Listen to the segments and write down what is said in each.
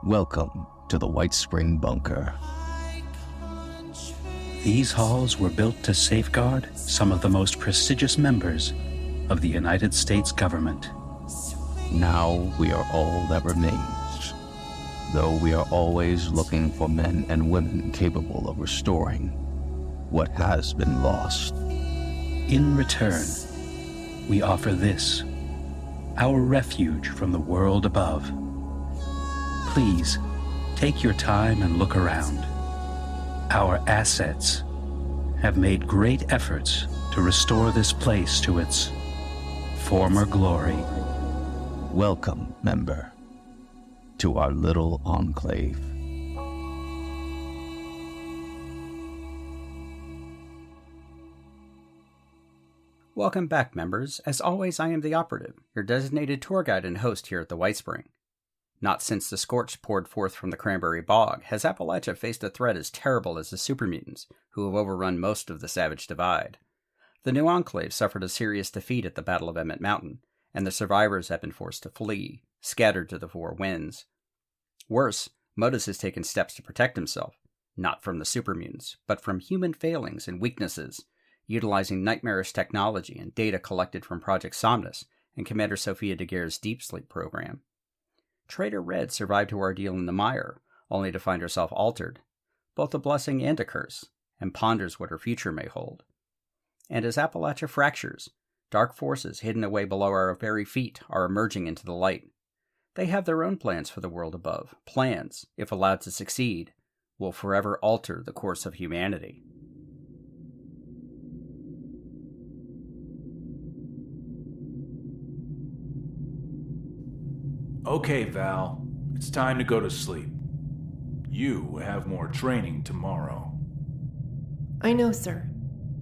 Welcome to the White Spring Bunker. These halls were built to safeguard some of the most prestigious members of the United States government. Now we are all that remains, though we are always looking for men and women capable of restoring what has been lost. In return, we offer this, our refuge from the world above. Please, take your time and look around. Our assets have made great efforts to restore this place to its former glory. Welcome, member, to our little enclave. Welcome back, members. As always, I am the Operative, your designated tour guide and host here at the White Spring. Not since the Scorched poured forth from the Cranberry Bog has Appalachia faced a threat as terrible as the Super Mutants, who have overrun most of the Savage Divide. The new Enclave suffered a serious defeat at the Battle of Emmett Mountain, and the survivors have been forced to flee, scattered to the four winds. Worse, MODUS has taken steps to protect himself, not from the Super Mutants, but from human failings and weaknesses, utilizing nightmarish technology and data collected from Project SOMNUS and Commander Sofia Daguerre's Deep Sleep program. Trader Red survived her ordeal in the Mire, only to find herself altered, both a blessing and a curse, and ponders what her future may hold. And as Appalachia fractures, dark forces hidden away below our very feet are emerging into the light. They have their own plans for the world above, plans, if allowed to succeed, will forever alter the course of humanity. Okay, Val, it's time to go to sleep. You have more training tomorrow. I know, sir.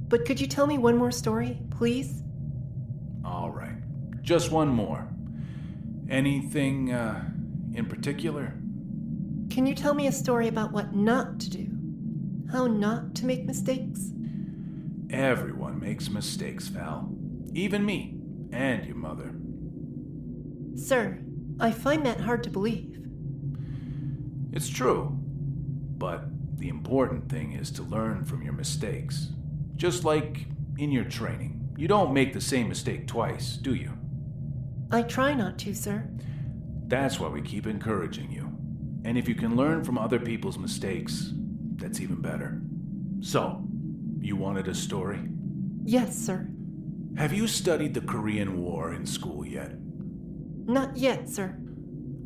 But could you tell me one more story, please? All right, just one more. Anything, in particular? Can you tell me a story about what not to do? How not to make mistakes? Everyone makes mistakes, Val. Even me, and your mother. Sir, I find that hard to believe. It's true, but the important thing is to learn from your mistakes. Just like in your training. You don't make the same mistake twice, do you? I try not to, sir. That's why we keep encouraging you. And if you can learn from other people's mistakes, that's even better. So, you wanted a story? Yes, sir. Have you studied the Korean War in school yet? Not yet, sir.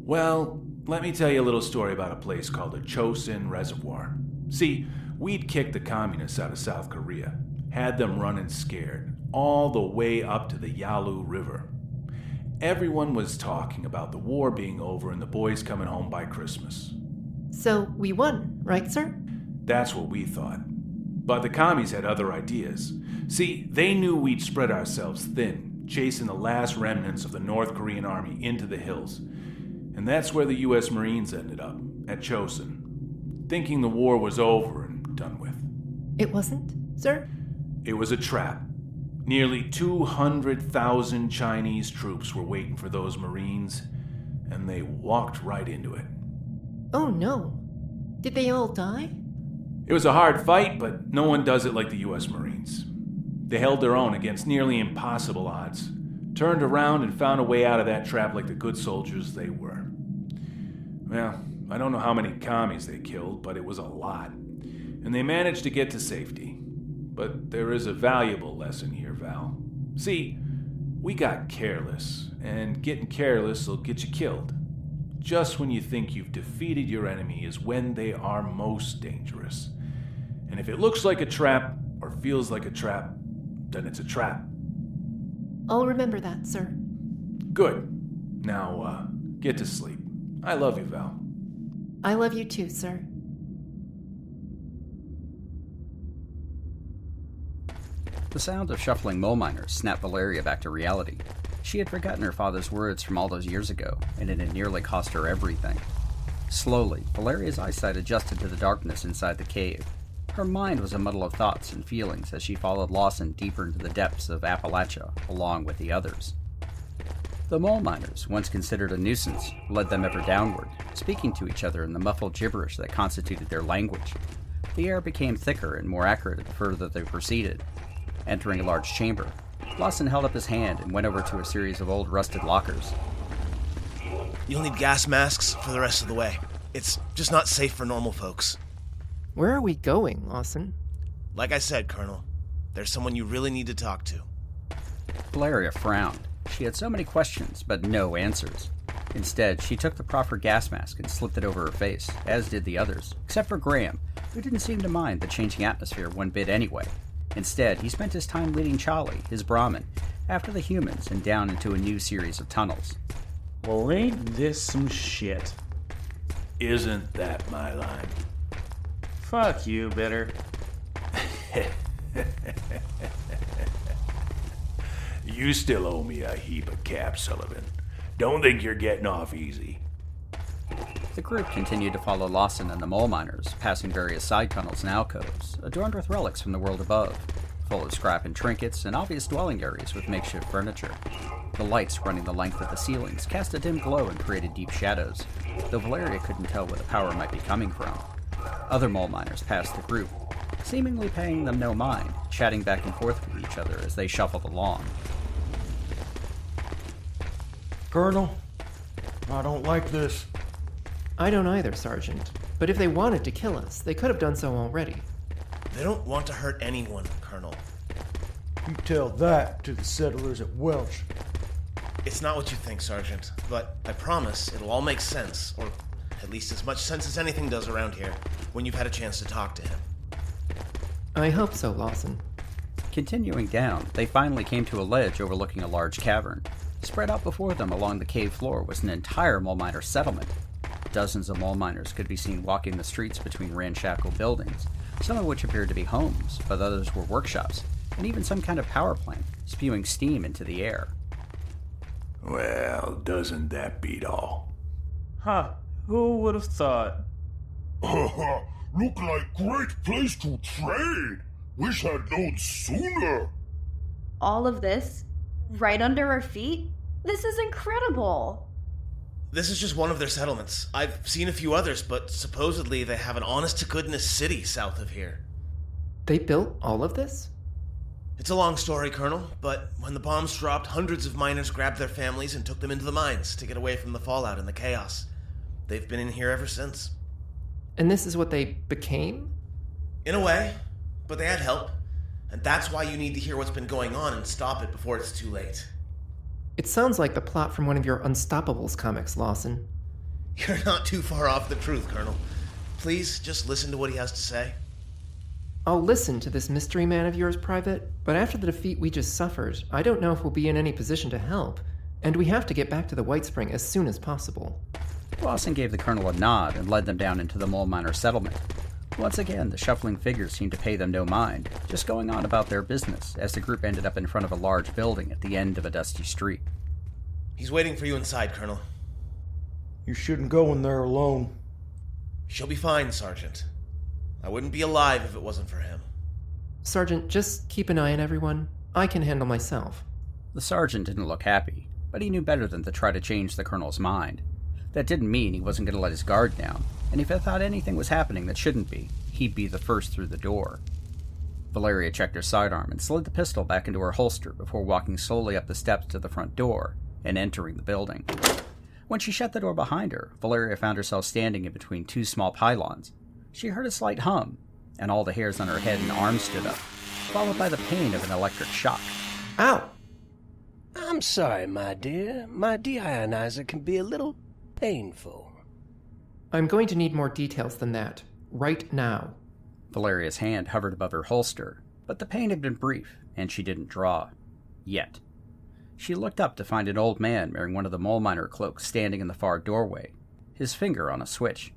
Well, let me tell you a little story about a place called the Chosin Reservoir. See, we'd kicked the communists out of South Korea, had them running scared, all the way up to the Yalu River. Everyone was talking about the war being over and the boys coming home by Christmas. So we won, right, sir? That's what we thought. But the commies had other ideas. See, they knew we'd spread ourselves thin, chasing the last remnants of the North Korean army into the hills. And that's where the U.S. Marines ended up, at Chosin, thinking the war was over and done with. It wasn't, sir? It was a trap. Nearly 200,000 Chinese troops were waiting for those Marines, and they walked right into it. Oh no. Did they all die? It was a hard fight, but no one does it like the U.S. Marines. They held their own against nearly impossible odds, turned around and found a way out of that trap like the good soldiers they were. Well, I don't know how many commies they killed, but it was a lot. And they managed to get to safety. But there is a valuable lesson here, Val. See, we got careless, and getting careless will get you killed. Just when you think you've defeated your enemy is when they are most dangerous. And if it looks like a trap, or feels like a trap, then it's a trap. I'll remember that, sir. Good. Now, get to sleep. I love you, Val. I love you too, sir. The sound of shuffling mole miners snapped Valeria back to reality. She had forgotten her father's words from all those years ago, and it had nearly cost her everything. Slowly, Valeria's eyesight adjusted to the darkness inside the cave. Her mind was a muddle of thoughts and feelings as she followed Lawson deeper into the depths of Appalachia, along with the others. The mole miners, once considered a nuisance, led them ever downward, speaking to each other in the muffled gibberish that constituted their language. The air became thicker and more accurate the further they proceeded. Entering a large chamber, Lawson held up his hand and went over to a series of old rusted lockers. You'll need gas masks for the rest of the way. It's just not safe for normal folks. Where are we going, Lawson? Like I said, Colonel, there's someone you really need to talk to. Valeria frowned. She had so many questions, but no answers. Instead, she took the proffered gas mask and slipped it over her face, as did the others, except for Graham, who didn't seem to mind the changing atmosphere one bit anyway. Instead, he spent his time leading Charlie, his Brahmin, after the humans and down into a new series of tunnels. Well, ain't this some shit? Isn't that my line? Fuck you, Bitter. You still owe me a heap of caps, Sullivan. Don't think you're getting off easy. The group continued to follow Lawson and the mole miners, passing various side tunnels and alcoves, adorned with relics from the world above, full of scrap and trinkets and obvious dwelling areas with makeshift furniture. The lights running the length of the ceilings cast a dim glow and created deep shadows, though Valeria couldn't tell where the power might be coming from. Other mole miners passed the group, seemingly paying them no mind, chatting back and forth with each other as they shuffled along. Colonel, I don't like this. I don't either, Sergeant. But if they wanted to kill us, they could have done so already. They don't want to hurt anyone, Colonel. You tell that to the settlers at Welch. It's not what you think, Sergeant, but I promise it'll all make sense, or at least as much sense as anything does around here, when you've had a chance to talk to him. I hope so, Lawson. Continuing down, they finally came to a ledge overlooking a large cavern. Spread out before them along the cave floor was an entire mole miner settlement. Dozens of mole miners could be seen walking the streets between ramshackle buildings, some of which appeared to be homes, but others were workshops, and even some kind of power plant, spewing steam into the air. Well, doesn't that beat all? Huh, who would have thought? Look like great place to trade. Wish I'd known sooner. All of this? Right under our feet? This is incredible. This is just one of their settlements. I've seen a few others, but supposedly they have an honest-to-goodness city south of here. They built all of this? It's a long story, Colonel, but when the bombs dropped, hundreds of miners grabbed their families and took them into the mines to get away from the fallout and the chaos. They've been in here ever since. And this is what they became? In a way, but they had help. And that's why you need to hear what's been going on and stop it before it's too late. It sounds like the plot from one of your Unstoppables comics, Lawson. You're not too far off the truth, Colonel. Please, just listen to what he has to say. I'll listen to this mystery man of yours, Private, but after the defeat we just suffered, I don't know if we'll be in any position to help, and we have to get back to the White Spring as soon as possible. Lawson gave the colonel a nod and led them down into the mole miner settlement. Once again, the shuffling figures seemed to pay them no mind, just going on about their business as the group ended up in front of a large building at the end of a dusty street. He's waiting for you inside, Colonel. You shouldn't go in there alone. She'll be fine, Sergeant. I wouldn't be alive if it wasn't for him. Sergeant, just keep an eye on everyone. I can handle myself. The sergeant didn't look happy, but he knew better than to try to change the colonel's mind. That didn't mean he wasn't going to let his guard down, and if he thought anything was happening that shouldn't be, he'd be the first through the door. Valeria checked her sidearm and slid the pistol back into her holster before walking slowly up the steps to the front door and entering the building. When she shut the door behind her, Valeria found herself standing in between two small pylons. She heard a slight hum, and all the hairs on her head and arms stood up, followed by the pain of an electric shock. Ow! I'm sorry, my dear. My deionizer can be a little painful. I'm going to need more details than that, right now. Valeria's hand hovered above her holster, but the pain had been brief, and she didn't draw. Yet. She looked up to find an old man wearing one of the mole miner cloaks standing in the far doorway, his finger on a switch.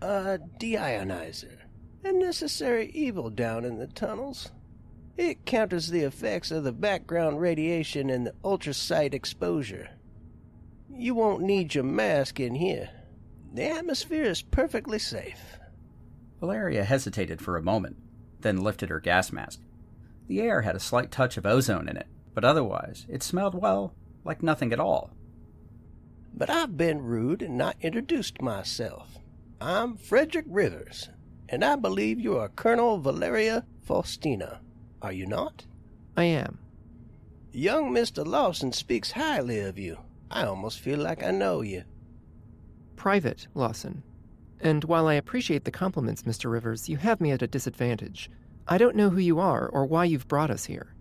A deionizer. A necessary evil down in the tunnels. It counters the effects of the background radiation and the ultrasight exposure. You won't need your mask in here. The atmosphere is perfectly safe. Valeria hesitated for a moment, then lifted her gas mask. The air had a slight touch of ozone in it, but otherwise, it smelled, well, like nothing at all. But I've been rude and not introduced myself. I'm Frederick Rivers, and I believe you are Colonel Valeria Faustina, are you not? I am. Young Mr. Lawson speaks highly of you. I almost feel like I know you. Private Lawson. And while I appreciate the compliments, Mr. Rivers, you have me at a disadvantage. I don't know who you are or why you've brought us here.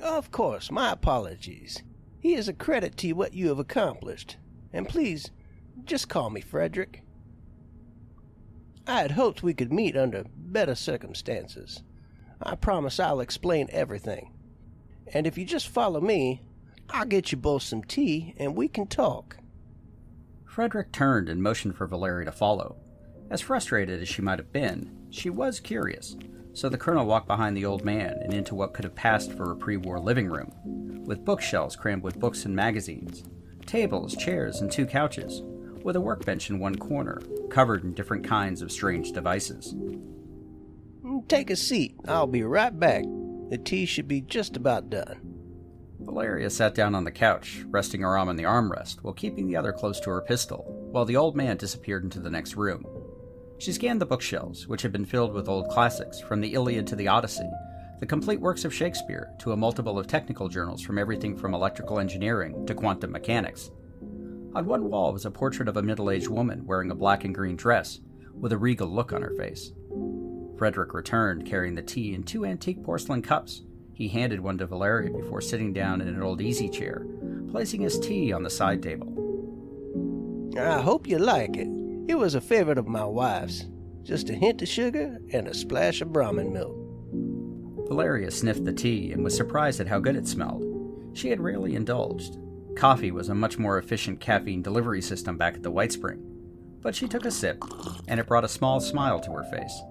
Of course, my apologies. He is a credit to what you have accomplished. And please, just call me Frederick. I had hoped we could meet under better circumstances. I promise I'll explain everything. And if you just follow me, I'll get you both some tea and we can talk. Frederick turned and motioned for Valeria to follow. As frustrated as she might have been, she was curious, so the colonel walked behind the old man and into what could have passed for a pre-war living room, with bookshelves crammed with books and magazines, tables, chairs, and 2 couches, with a workbench in one corner, covered in different kinds of strange devices. Take a seat. I'll be right back. The tea should be just about done. Valeria sat down on the couch, resting her arm on the armrest while keeping the other close to her pistol, while the old man disappeared into the next room. She scanned the bookshelves, which had been filled with old classics, from the Iliad to the Odyssey, the complete works of Shakespeare, to a multiple of technical journals from everything from electrical engineering to quantum mechanics. On one wall was a portrait of a middle-aged woman wearing a black and green dress, with a regal look on her face. Frederick returned, carrying the tea in 2 antique porcelain cups. He handed one to Valeria before sitting down in an old easy chair, placing his tea on the side table. I hope you like it. It was a favorite of my wife's. Just a hint of sugar and a splash of Brahmin milk. Valeria sniffed the tea and was surprised at how good it smelled. She had rarely indulged. Coffee was a much more efficient caffeine delivery system back at the White Spring. But she took a sip, and it brought a small smile to her face.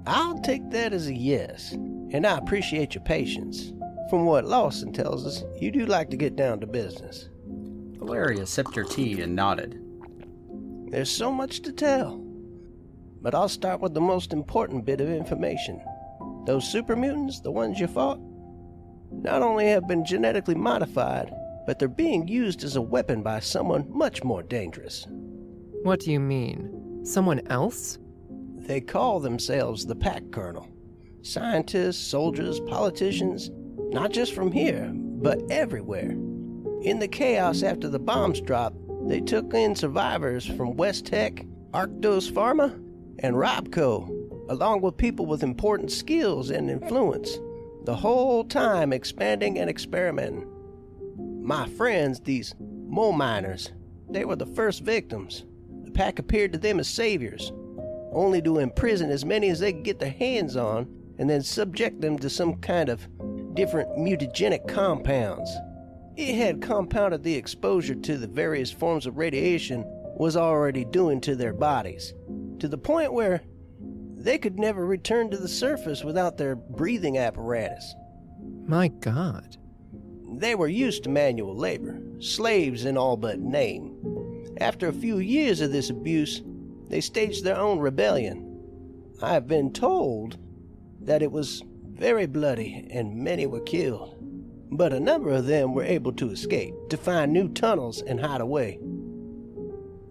I'll take that as a yes, and I appreciate your patience. From what Lawson tells us, you do like to get down to business. Valeria sipped her tea and nodded. There's so much to tell. But I'll start with the most important bit of information. Those super mutants, the ones you fought, not only have been genetically modified, but they're being used as a weapon by someone much more dangerous. What do you mean? Someone else? They call themselves the Pack Colonel. Scientists, soldiers, politicians, not just from here, but everywhere. In the chaos after the bombs dropped, they took in survivors from West Tech, Arctos Pharma, and Robco, along with people with important skills and influence, the whole time expanding and experimenting. My friends, these mole miners, they were the first victims. The Pack appeared to them as saviors, only to imprison as many as they could get their hands on and then subject them to some kind of different mutagenic compounds. It had compounded the exposure to the various forms of radiation was already doing to their bodies, to the point where they could never return to the surface without their breathing apparatus. My God. They were used to manual labor, slaves in all but name. After a few years of this abuse, they staged their own rebellion. I have been told that it was very bloody and many were killed, but a number of them were able to escape, to find new tunnels and hide away.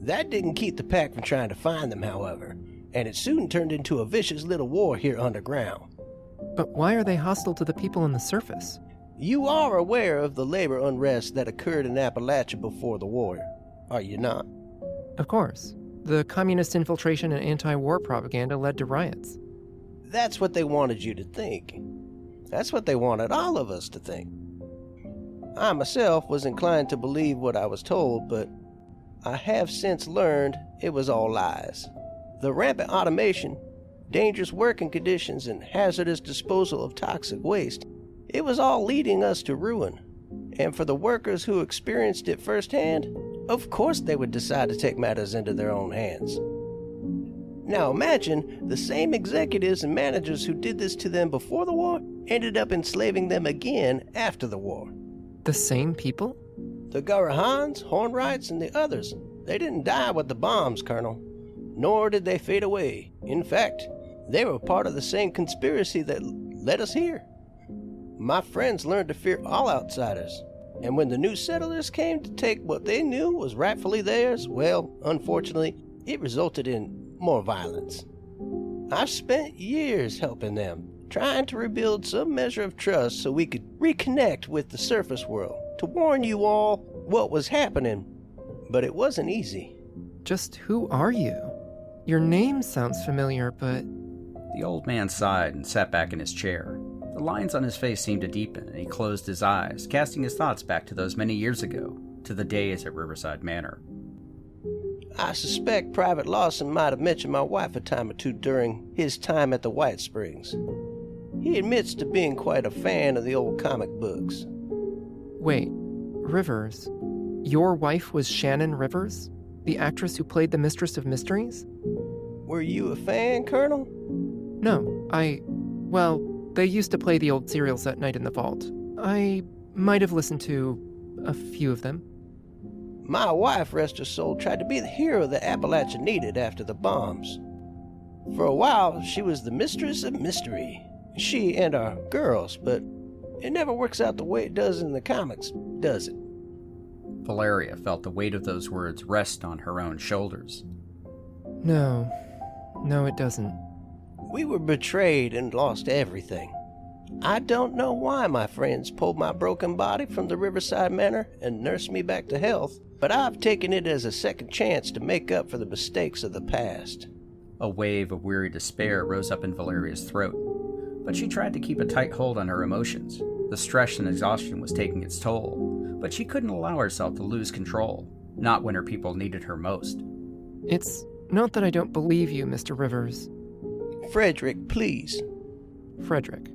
That didn't keep the Pack from trying to find them, however, and it soon turned into a vicious little war here underground. But why are they hostile to the people on the surface? You are aware of the labor unrest that occurred in Appalachia before the war, are you not? Of course. The communist infiltration and anti-war propaganda led to riots. That's what they wanted you to think. That's what they wanted all of us to think. I myself was inclined to believe what I was told, but I have since learned it was all lies. The rampant automation, dangerous working conditions, and hazardous disposal of toxic waste, it was all leading us to ruin. And for the workers who experienced it firsthand, of course they would decide to take matters into their own hands. Now imagine the same executives and managers who did this to them before the war ended up enslaving them again after the war. The same people? The Garahans, Hornwrights, and the others. They didn't die with the bombs, Colonel. Nor did they fade away. In fact, they were part of the same conspiracy that led us here. My friends learned to fear all outsiders, And when the new settlers came to take what they knew was rightfully theirs, well, unfortunately, it resulted in more violence. I've spent years helping them, trying to rebuild some measure of trust so we could reconnect with the surface world, to warn you all what was happening. But it wasn't easy. Just who are you? Your name sounds familiar, but... The old man sighed and sat back in his chair. The lines on his face seemed to deepen, and he closed his eyes, casting his thoughts back to those many years ago, to the days at Riverside Manor. I suspect Private Lawson might have mentioned my wife a time or two during his time at the White Springs. He admits to being quite a fan of the old comic books. Wait, Rivers? Your wife was Shannon Rivers? The actress who played the Mistress of Mysteries? Were you a fan, Colonel? No, well, they used to play the old serials at night in the vault. I might have listened to a few of them. My wife, rest her soul, tried to be the hero that Appalachia needed after the bombs. For a while, she was the Mistress of Mystery. She and our girls, but it never works out the way it does in the comics, does it? Valeria felt the weight of those words rest on her own shoulders. No, it doesn't. We were betrayed and lost everything. I don't know why my friends pulled my broken body from the Riverside Manor and nursed me back to health, but I've taken it as a second chance to make up for the mistakes of the past. A wave of weary despair rose up in Valeria's throat, but she tried to keep a tight hold on her emotions. The stress and exhaustion was taking its toll, but she couldn't allow herself to lose control, not when her people needed her most. It's not that I don't believe you, Mr. Rivers. Frederick, please. Frederick,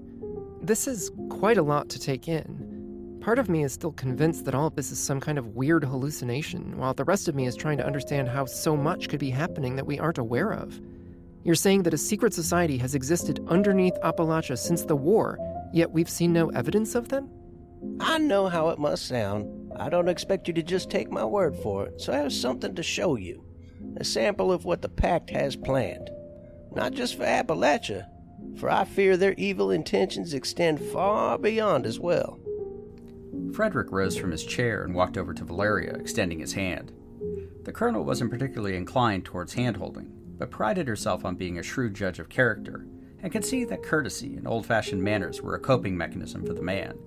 this is quite a lot to take in. Part of me is still convinced that all of this is some kind of weird hallucination, while the rest of me is trying to understand how so much could be happening that we aren't aware of. You're saying that a secret society has existed underneath Appalachia since the war, yet we've seen no evidence of them? I know how it must sound. I don't expect you to just take my word for it, so I have something to show you. A sample of what the Pact has planned. Not just for Appalachia, for I fear their evil intentions extend far beyond as well. Frederick rose from his chair and walked over to Valeria, extending his hand. The colonel wasn't particularly inclined towards hand-holding, but prided herself on being a shrewd judge of character, and could see that courtesy and old-fashioned manners were a coping mechanism for the man.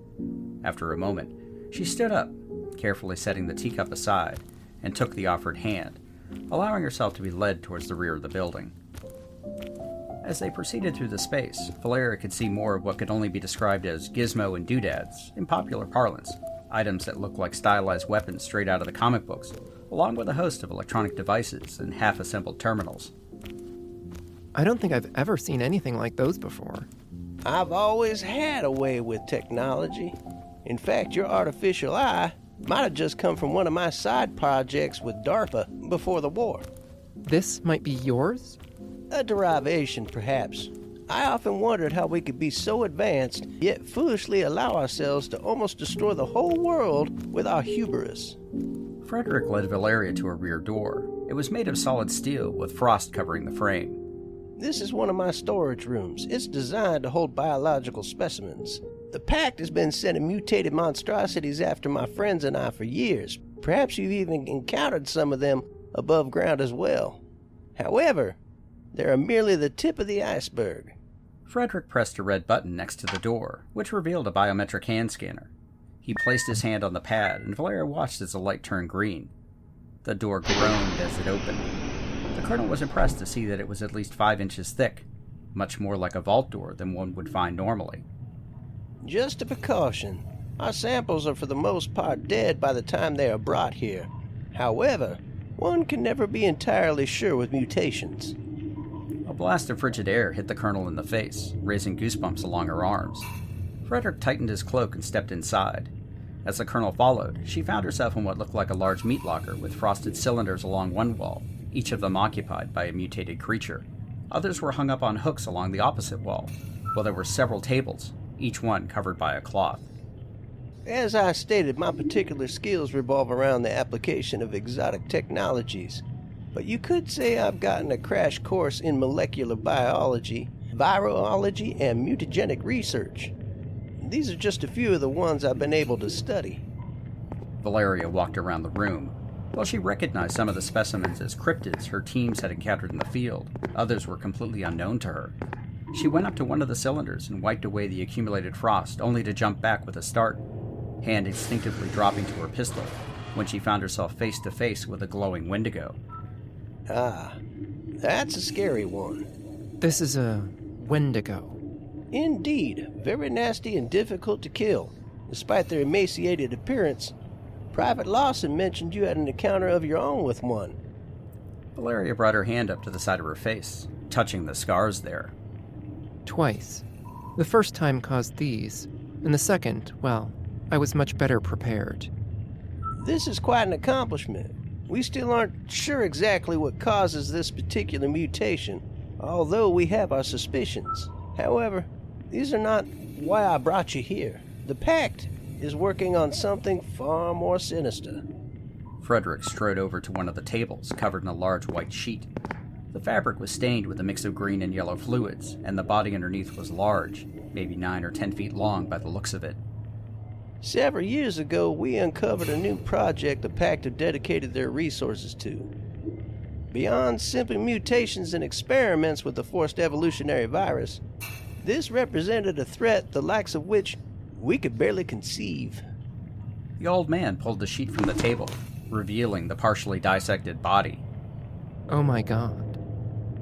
After a moment, she stood up, carefully setting the teacup aside, and took the offered hand, allowing herself to be led towards the rear of the building. As they proceeded through the space, Valeria could see more of what could only be described as gizmo and doodads, in popular parlance, items that looked like stylized weapons straight out of the comic books, along with a host of electronic devices and half-assembled terminals. I don't think I've ever seen anything like those before. I've always had a way with technology. In fact, your artificial eye might have just come from one of my side projects with DARPA before the war. This might be yours? A derivation, perhaps. I often wondered how we could be so advanced, yet foolishly allow ourselves to almost destroy the whole world with our hubris. Frederick led Valeria to a rear door. It was made of solid steel, with frost covering the frame. This is one of my storage rooms. It's designed to hold biological specimens. The Pact has been sending mutated monstrosities after my friends and I for years. Perhaps you've even encountered some of them above ground as well. However, they are merely the tip of the iceberg. Frederick pressed a red button next to the door, which revealed a biometric hand scanner. He placed his hand on the pad, and Valeria watched as the light turned green. The door groaned as it opened. The colonel was impressed to see that it was at least 5 inches thick, much more like a vault door than one would find normally. Just a precaution. Our samples are for the most part dead by the time they are brought here. However, one can never be entirely sure with mutations. A blast of frigid air hit the colonel in the face, raising goosebumps along her arms. Frederick tightened his cloak and stepped inside. As the colonel followed, she found herself in what looked like a large meat locker with frosted cylinders along one wall, each of them occupied by a mutated creature. Others were hung up on hooks along the opposite wall, while there were several tables, each one covered by a cloth. As I stated, my particular skills revolve around the application of exotic technologies. But you could say I've gotten a crash course in molecular biology, virology, and mutagenic research. These are just a few of the ones I've been able to study. Valeria walked around the room. While she recognized some of the specimens as cryptids her teams had encountered in the field, others were completely unknown to her. She went up to one of the cylinders and wiped away the accumulated frost, only to jump back with a start, hand instinctively dropping to her pistol, when she found herself face to face with a glowing Wendigo. Ah, that's a scary one. This is a Wendigo. Indeed, very nasty and difficult to kill. Despite their emaciated appearance, Private Lawson mentioned you had an encounter of your own with one. Valeria brought her hand up to the side of her face, touching the scars there. Twice. The first time caused these, and the second, well, I was much better prepared. This is quite an accomplishment. We still aren't sure exactly what causes this particular mutation, although we have our suspicions. However, these are not why I brought you here. The Pact is working on something far more sinister. Frederick strode over to one of the tables, covered in a large white sheet. The fabric was stained with a mix of green and yellow fluids, and the body underneath was large, maybe 9 or 10 feet long by the looks of it. Several years ago, we uncovered a new project the Pact have dedicated their resources to. Beyond simply mutations and experiments with the forced evolutionary virus, this represented a threat the likes of which we could barely conceive. The old man pulled the sheet from the table, revealing the partially dissected body. Oh my god.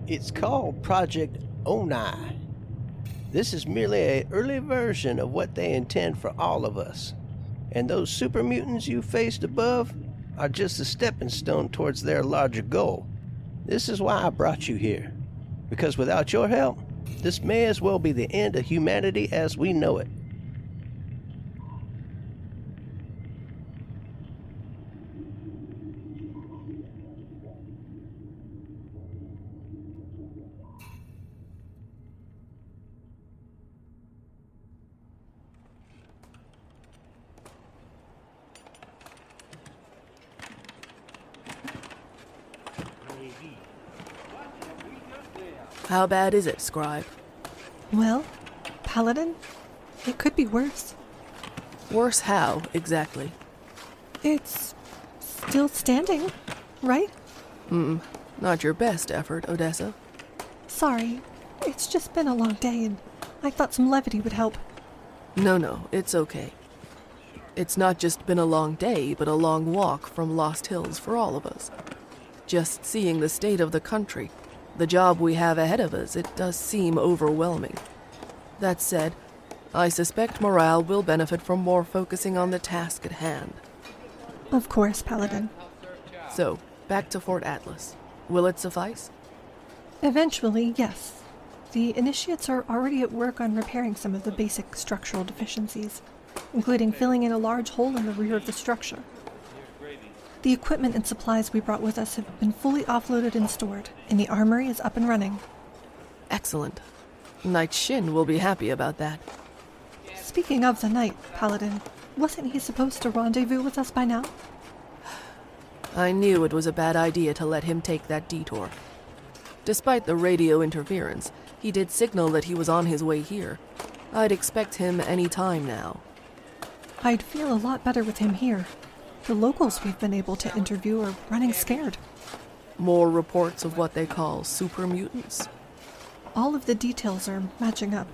It's called Project Oni. This is merely an early version of what they intend for all of us. And those super mutants you faced above are just a stepping stone towards their larger goal. This is why I brought you here. Because without your help, this may as well be the end of humanity as we know it. How bad is it, Scribe? Well, Paladin, it could be worse. Worse how, exactly? It's still standing, right? Not your best effort, Odessa. Sorry, it's just been a long day and I thought some levity would help. No, it's okay. It's not just been a long day, but a long walk from Lost Hills for all of us. Just seeing the state of the country, the job we have ahead of us, it does seem overwhelming. That said, I suspect morale will benefit from more focusing on the task at hand. Of course, Paladin. So, back to Fort Atlas. Will it suffice? Eventually, yes. The initiates are already at work on repairing some of the basic structural deficiencies, including filling in a large hole in the rear of the structure. The equipment and supplies we brought with us have been fully offloaded and stored, and the armory is up and running. Excellent. Knight Shin will be happy about that. Speaking of the Knight, Paladin, wasn't he supposed to rendezvous with us by now? I knew it was a bad idea to let him take that detour. Despite the radio interference, he did signal that he was on his way here. I'd expect him any time now. I'd feel a lot better with him here. The locals we've been able to interview are running scared. More reports of what they call super mutants? All of the details are matching up.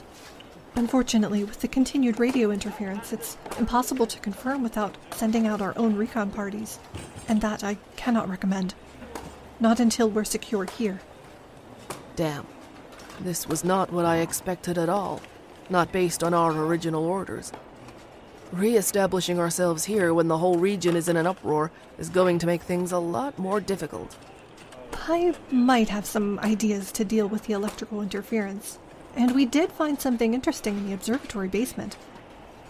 Unfortunately, with the continued radio interference, it's impossible to confirm without sending out our own recon parties. And that I cannot recommend. Not until we're secure here. Damn. This was not what I expected at all. Not based on our original orders. Re-establishing ourselves here when the whole region is in an uproar is going to make things a lot more difficult. I might have some ideas to deal with the electrical interference. And we did find something interesting in the observatory basement.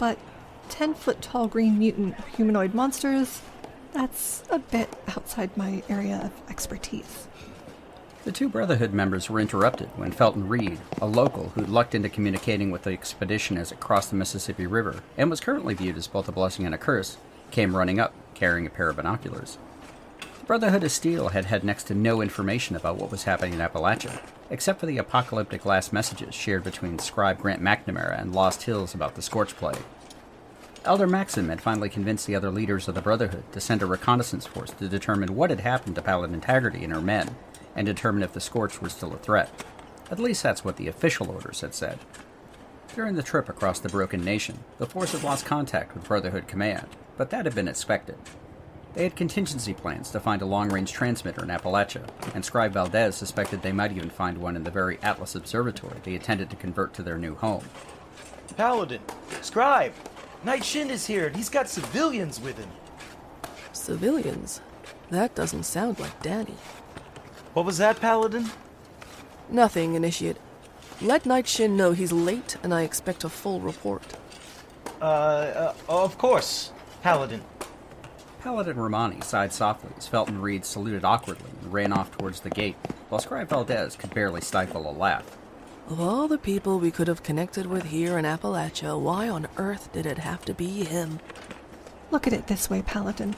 But 10-foot-tall green mutant humanoid monsters, that's a bit outside my area of expertise. The two Brotherhood members were interrupted when Felton Reed, a local who'd lucked into communicating with the expedition as it crossed the Mississippi River and was currently viewed as both a blessing and a curse, came running up, carrying a pair of binoculars. The Brotherhood of Steel had had next to no information about what was happening in Appalachia, except for the apocalyptic last messages shared between Scribe Grant McNamara and Lost Hills about the Scorched plague. Elder Maxim had finally convinced the other leaders of the Brotherhood to send a reconnaissance force to determine what had happened to Paladin Taggarty and her men, and determine if the Scorched were still a threat. At least that's what the official orders had said. During the trip across the Broken Nation, the force had lost contact with Brotherhood Command, but that had been expected. They had contingency plans to find a long-range transmitter in Appalachia, and Scribe Valdez suspected they might even find one in the very Atlas Observatory they intended to convert to their new home. Paladin! Scribe! Knight Shin is here, and he's got civilians with him. Civilians? That doesn't sound like Danny. What was that, Paladin? Nothing, Initiate. Let Knight Shin know he's late, and I expect a full report. Of course, Paladin. Paladin Romani sighed softly as Felton Reed saluted awkwardly and ran off towards the gate, while Scribe Valdez could barely stifle a laugh. Of all the people we could have connected with here in Appalachia, why on earth did it have to be him? Look at it this way, Paladin.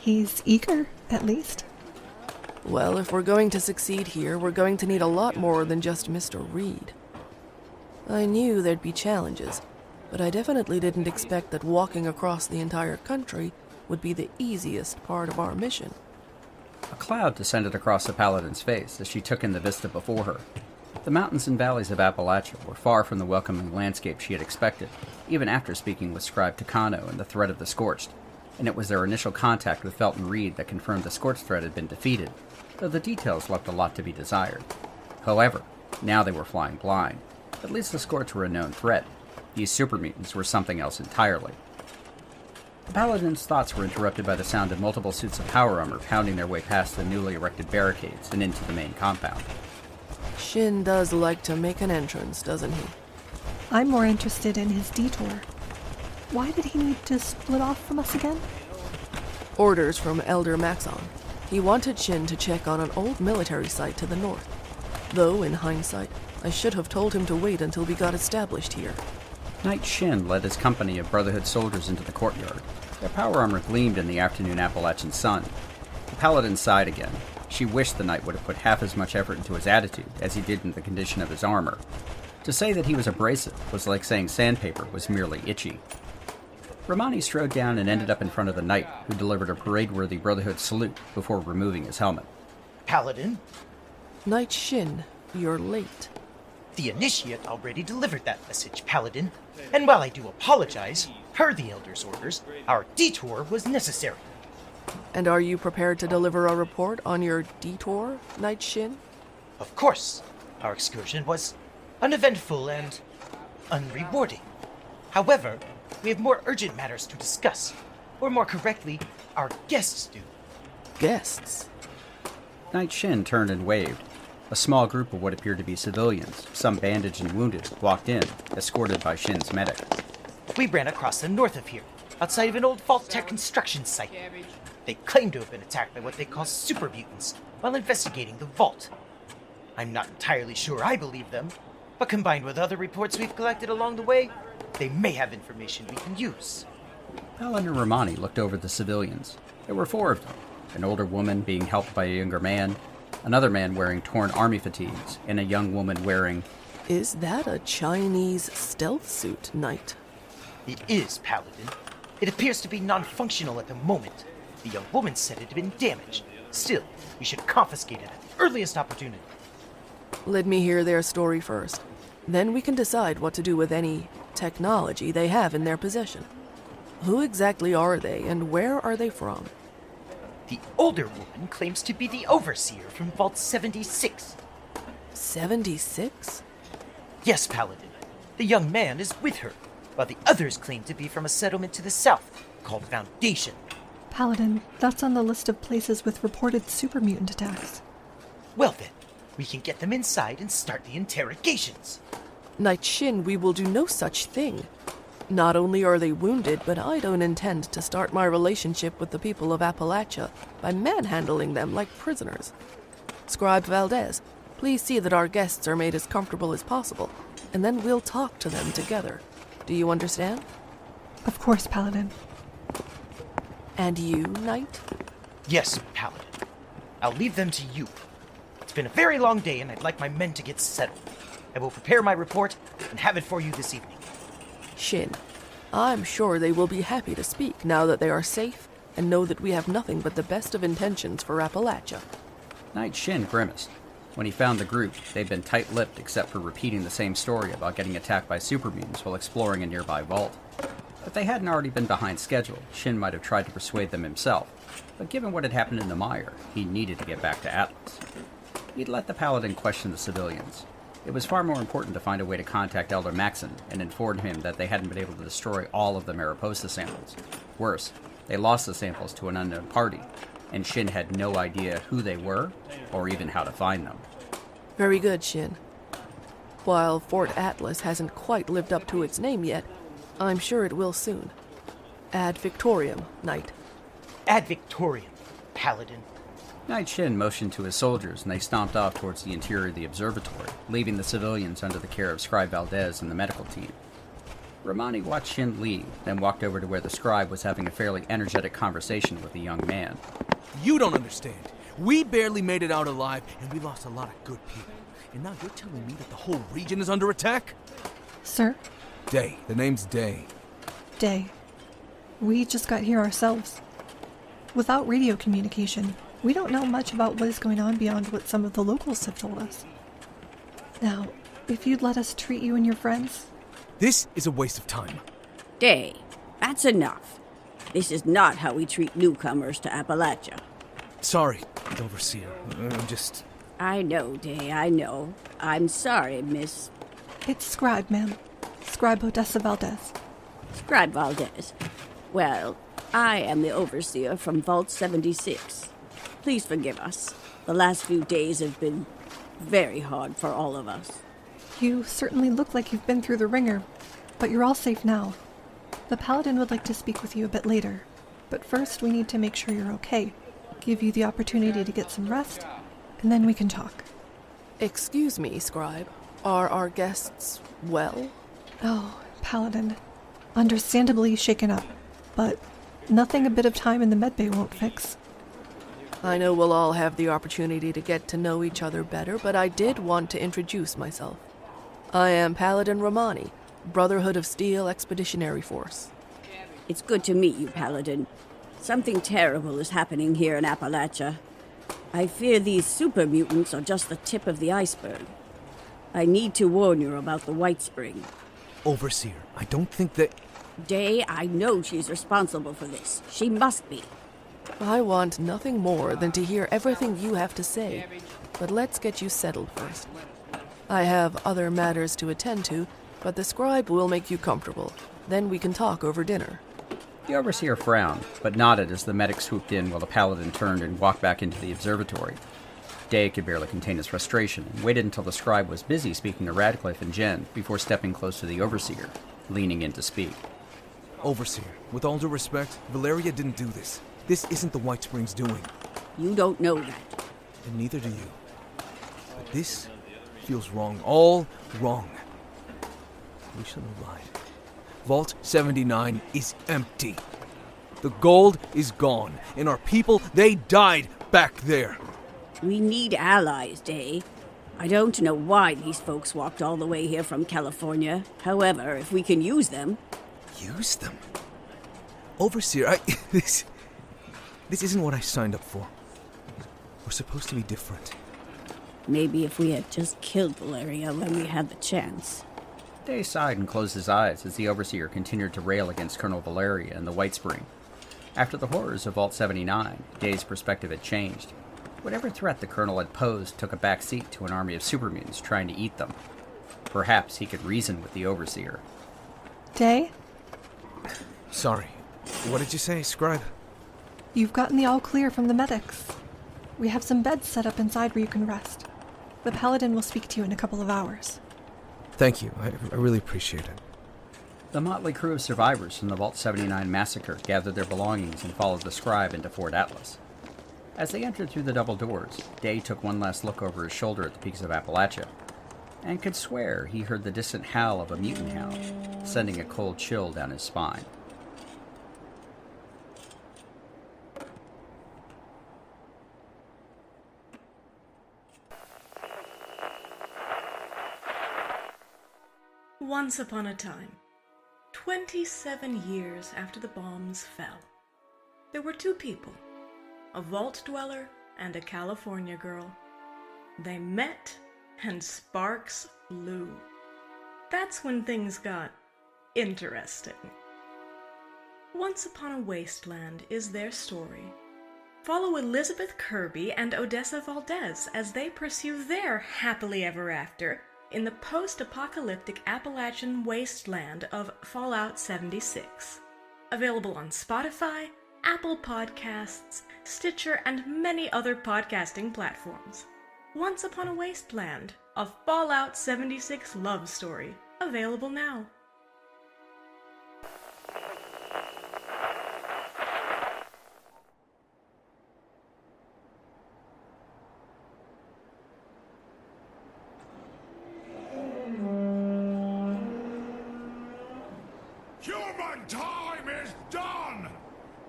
He's eager, at least. Well, if we're going to succeed here, we're going to need a lot more than just Mr. Reed. I knew there'd be challenges, but I definitely didn't expect that walking across the entire country would be the easiest part of our mission. A cloud descended across the Paladin's face as she took in the vista before her. The mountains and valleys of Appalachia were far from the welcoming landscape she had expected, even after speaking with Scribe Takano and the threat of the Scorched, and it was their initial contact with Felton Reed that confirmed the Scorched threat had been defeated, though the details left a lot to be desired. However, now they were flying blind. At least the Scorched were a known threat. These Super Mutants were something else entirely. The Paladin's thoughts were interrupted by the sound of multiple suits of power armor pounding their way past the newly erected barricades and into the main compound. Shin does like to make an entrance, doesn't he? I'm more interested in his detour. Why did he need to split off from us again? Orders from Elder Maxon. He wanted Shin to check on an old military site to the north. Though, in hindsight, I should have told him to wait until we got established here. Knight Shin led his company of Brotherhood soldiers into the courtyard. Their power armor gleamed in the afternoon Appalachian sun. The Paladin sighed again. She wished the knight would have put half as much effort into his attitude as he did in the condition of his armor. To say that he was abrasive was like saying sandpaper was merely itchy. Romani strode down and ended up in front of the knight, who delivered a parade-worthy Brotherhood salute before removing his helmet. Paladin? Knight Shin, you're late. The Initiate already delivered that message, Paladin. And while I do apologize, per the Elder's orders, our detour was necessary. And are you prepared to deliver a report on your detour, Knight Shin? Of course. Our excursion was uneventful and unrewarding. However, we have more urgent matters to discuss. Or more correctly, our guests do. Guests? Knight Shin turned and waved. A small group of what appeared to be civilians, some bandaged and wounded, walked in, escorted by Shin's medic. We ran across the north of here, outside of an old Vault-Tec construction site. They claim to have been attacked by what they call Super Mutants while investigating the vault. I'm not entirely sure I believe them, but combined with other reports we've collected along the way, they may have information we can use. Paladin Romani looked over the civilians. There were 4 of them, an older woman being helped by a younger man, another man wearing torn army fatigues, and a young woman wearing... Is that a Chinese stealth suit, Knight? It is, Paladin. It appears to be non-functional at the moment. The young woman said it had been damaged. Still, we should confiscate it at the earliest opportunity. Let me hear their story first. Then we can decide what to do with any technology they have in their possession. Who exactly are they, and where are they from? The older woman claims to be the Overseer from Vault 76. 76? Yes, Paladin. The young man is with her, while the others claim to be from a settlement to the south, called Foundation. Paladin, that's on the list of places with reported super mutant attacks. Well then, we can get them inside and start the interrogations. Knight Shin, we will do no such thing. Not only are they wounded, but I don't intend to start my relationship with the people of Appalachia by manhandling them like prisoners. Scribe Valdez, please see that our guests are made as comfortable as possible, and then we'll talk to them together. Do you understand? Of course, Paladin. And you, Knight? Yes, Paladin. I'll leave them to you. It's been a very long day, and I'd like my men to get settled. I will prepare my report and have it for you this evening. Shin, I'm sure they will be happy to speak now that they are safe and know that we have nothing but the best of intentions for Appalachia. Knight Shin grimaced. When he found the group, they'd been tight-lipped except for repeating the same story about getting attacked by super mutants while exploring a nearby vault. If they hadn't already been behind schedule, Shin might have tried to persuade them himself, but given what had happened in the Mire, he needed to get back to Atlas. He'd let the Paladin question the civilians. It was far more important to find a way to contact Elder Maxon and inform him that they hadn't been able to destroy all of the Mariposa samples. Worse, they lost the samples to an unknown party, and Shin had no idea who they were or even how to find them. Very good, Shin. While Fort Atlas hasn't quite lived up to its name yet, I'm sure it will soon. Ad Victoriam, Knight. Ad Victoriam, Paladin. Knight Shin motioned to his soldiers, and they stomped off towards the interior of the observatory, leaving the civilians under the care of Scribe Valdez and the medical team. Romani watched Shin leave, then walked over to where the scribe was having a fairly energetic conversation with a young man. You don't understand. We barely made it out alive, and we lost a lot of good people. And now you're telling me that the whole region is under attack? Sir? Day. The name's Day. Day. We just got here ourselves. Without radio communication, we don't know much about what is going on beyond what some of the locals have told us. Now, if you'd let us treat you and your friends... This is a waste of time. Day, that's enough. This is not how we treat newcomers to Appalachia. Sorry, Overseer. I know, Day, I know. I'm sorry, Miss... It's Scribe, ma'am. Scribe Odessa Valdez. Scribe Valdez. Well, I am the Overseer from Vault 76. Please forgive us. The last few days have been very hard for all of us. You certainly look like you've been through the ringer, but you're all safe now. The Paladin would like to speak with you a bit later, but first we need to make sure you're okay, give you the opportunity to get some rest, and then we can talk. Excuse me, Scribe. Are our guests well? Oh, Paladin. Understandably shaken up, but nothing a bit of time in the medbay won't fix. I know we'll all have the opportunity to get to know each other better, but I did want to introduce myself. I am Paladin Romani, Brotherhood of Steel Expeditionary Force. It's good to meet you, Paladin. Something terrible is happening here in Appalachia. I fear these super mutants are just the tip of the iceberg. I need to warn you about the White Spring. Overseer, I don't think that... Day, I know she's responsible for this. She must be. I want nothing more than to hear everything you have to say, but let's get you settled first. I have other matters to attend to, but the scribe will make you comfortable. Then we can talk over dinner. The Overseer frowned, but nodded as the medic swooped in while the Paladin turned and walked back into the observatory. Day could barely contain his frustration and waited until the scribe was busy speaking to Radcliffe and Jen before stepping close to the Overseer, leaning in to speak. Overseer, with all due respect, Valeria didn't do this. This isn't the White Springs' doing. You don't know that. And neither do you. But this feels wrong. All wrong. We shouldn't have lied. Vault 79 is empty. The gold is gone, and our people, they died back there. We need allies, Day. I don't know why these folks walked all the way here from California. However, if we can use them... Use them? Overseer, This isn't what I signed up for. We're supposed to be different. Maybe if we had just killed Valeria when we had the chance. Day sighed and closed his eyes as the Overseer continued to rail against Colonel Valeria and the White Spring. After the horrors of Vault 79, Day's perspective had changed. Whatever threat the Colonel had posed took a back seat to an army of super mutants trying to eat them. Perhaps he could reason with the Overseer. Day? Sorry. What did you say, Scribe? You've gotten the all clear from the medics. We have some beds set up inside where you can rest. The Paladin will speak to you in a couple of hours. Thank you. I really appreciate it. The motley crew of survivors from the Vault 79 massacre gathered their belongings and followed the scribe into Fort Atlas. As they entered through the double doors, Day took one last look over his shoulder at the peaks of Appalachia, and could swear he heard the distant howl of a mutant hound, sending a cold chill down his spine. Once upon a time, 27 years after the bombs fell, there were two people, a vault dweller and a California girl. They met, and sparks flew. That's when things got interesting. Once Upon a Wasteland is their story. Follow Elizabeth Kirby and Odessa Valdez as they pursue their happily ever after in the post-apocalyptic Appalachian wasteland of Fallout 76. Available on Spotify, Apple Podcasts, Stitcher, and many other podcasting platforms. Once Upon a Wasteland, a Fallout 76 love story. Available now. Human time is done!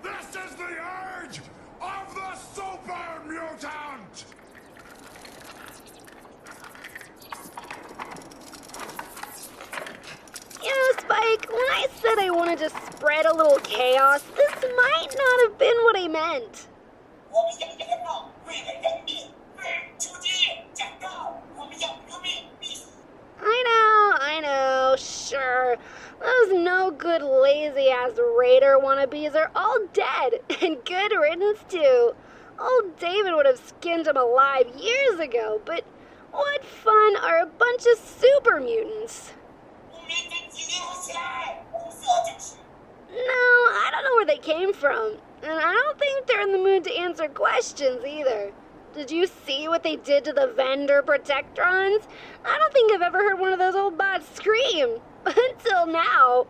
This is the age of the Super Mutant! You know, Spike, when I said I wanted to spread a little chaos, this might not have been what I meant. I know, sure. Those no-good, lazy-ass raider wannabes are all dead, and good riddance too. Old David would have skinned them alive years ago, but what fun are a bunch of super mutants? No, I don't know where they came from, and I don't think they're in the mood to answer questions either. Did you see what they did to the vendor protectrons? I don't think I've ever heard one of those old bots scream. Until now.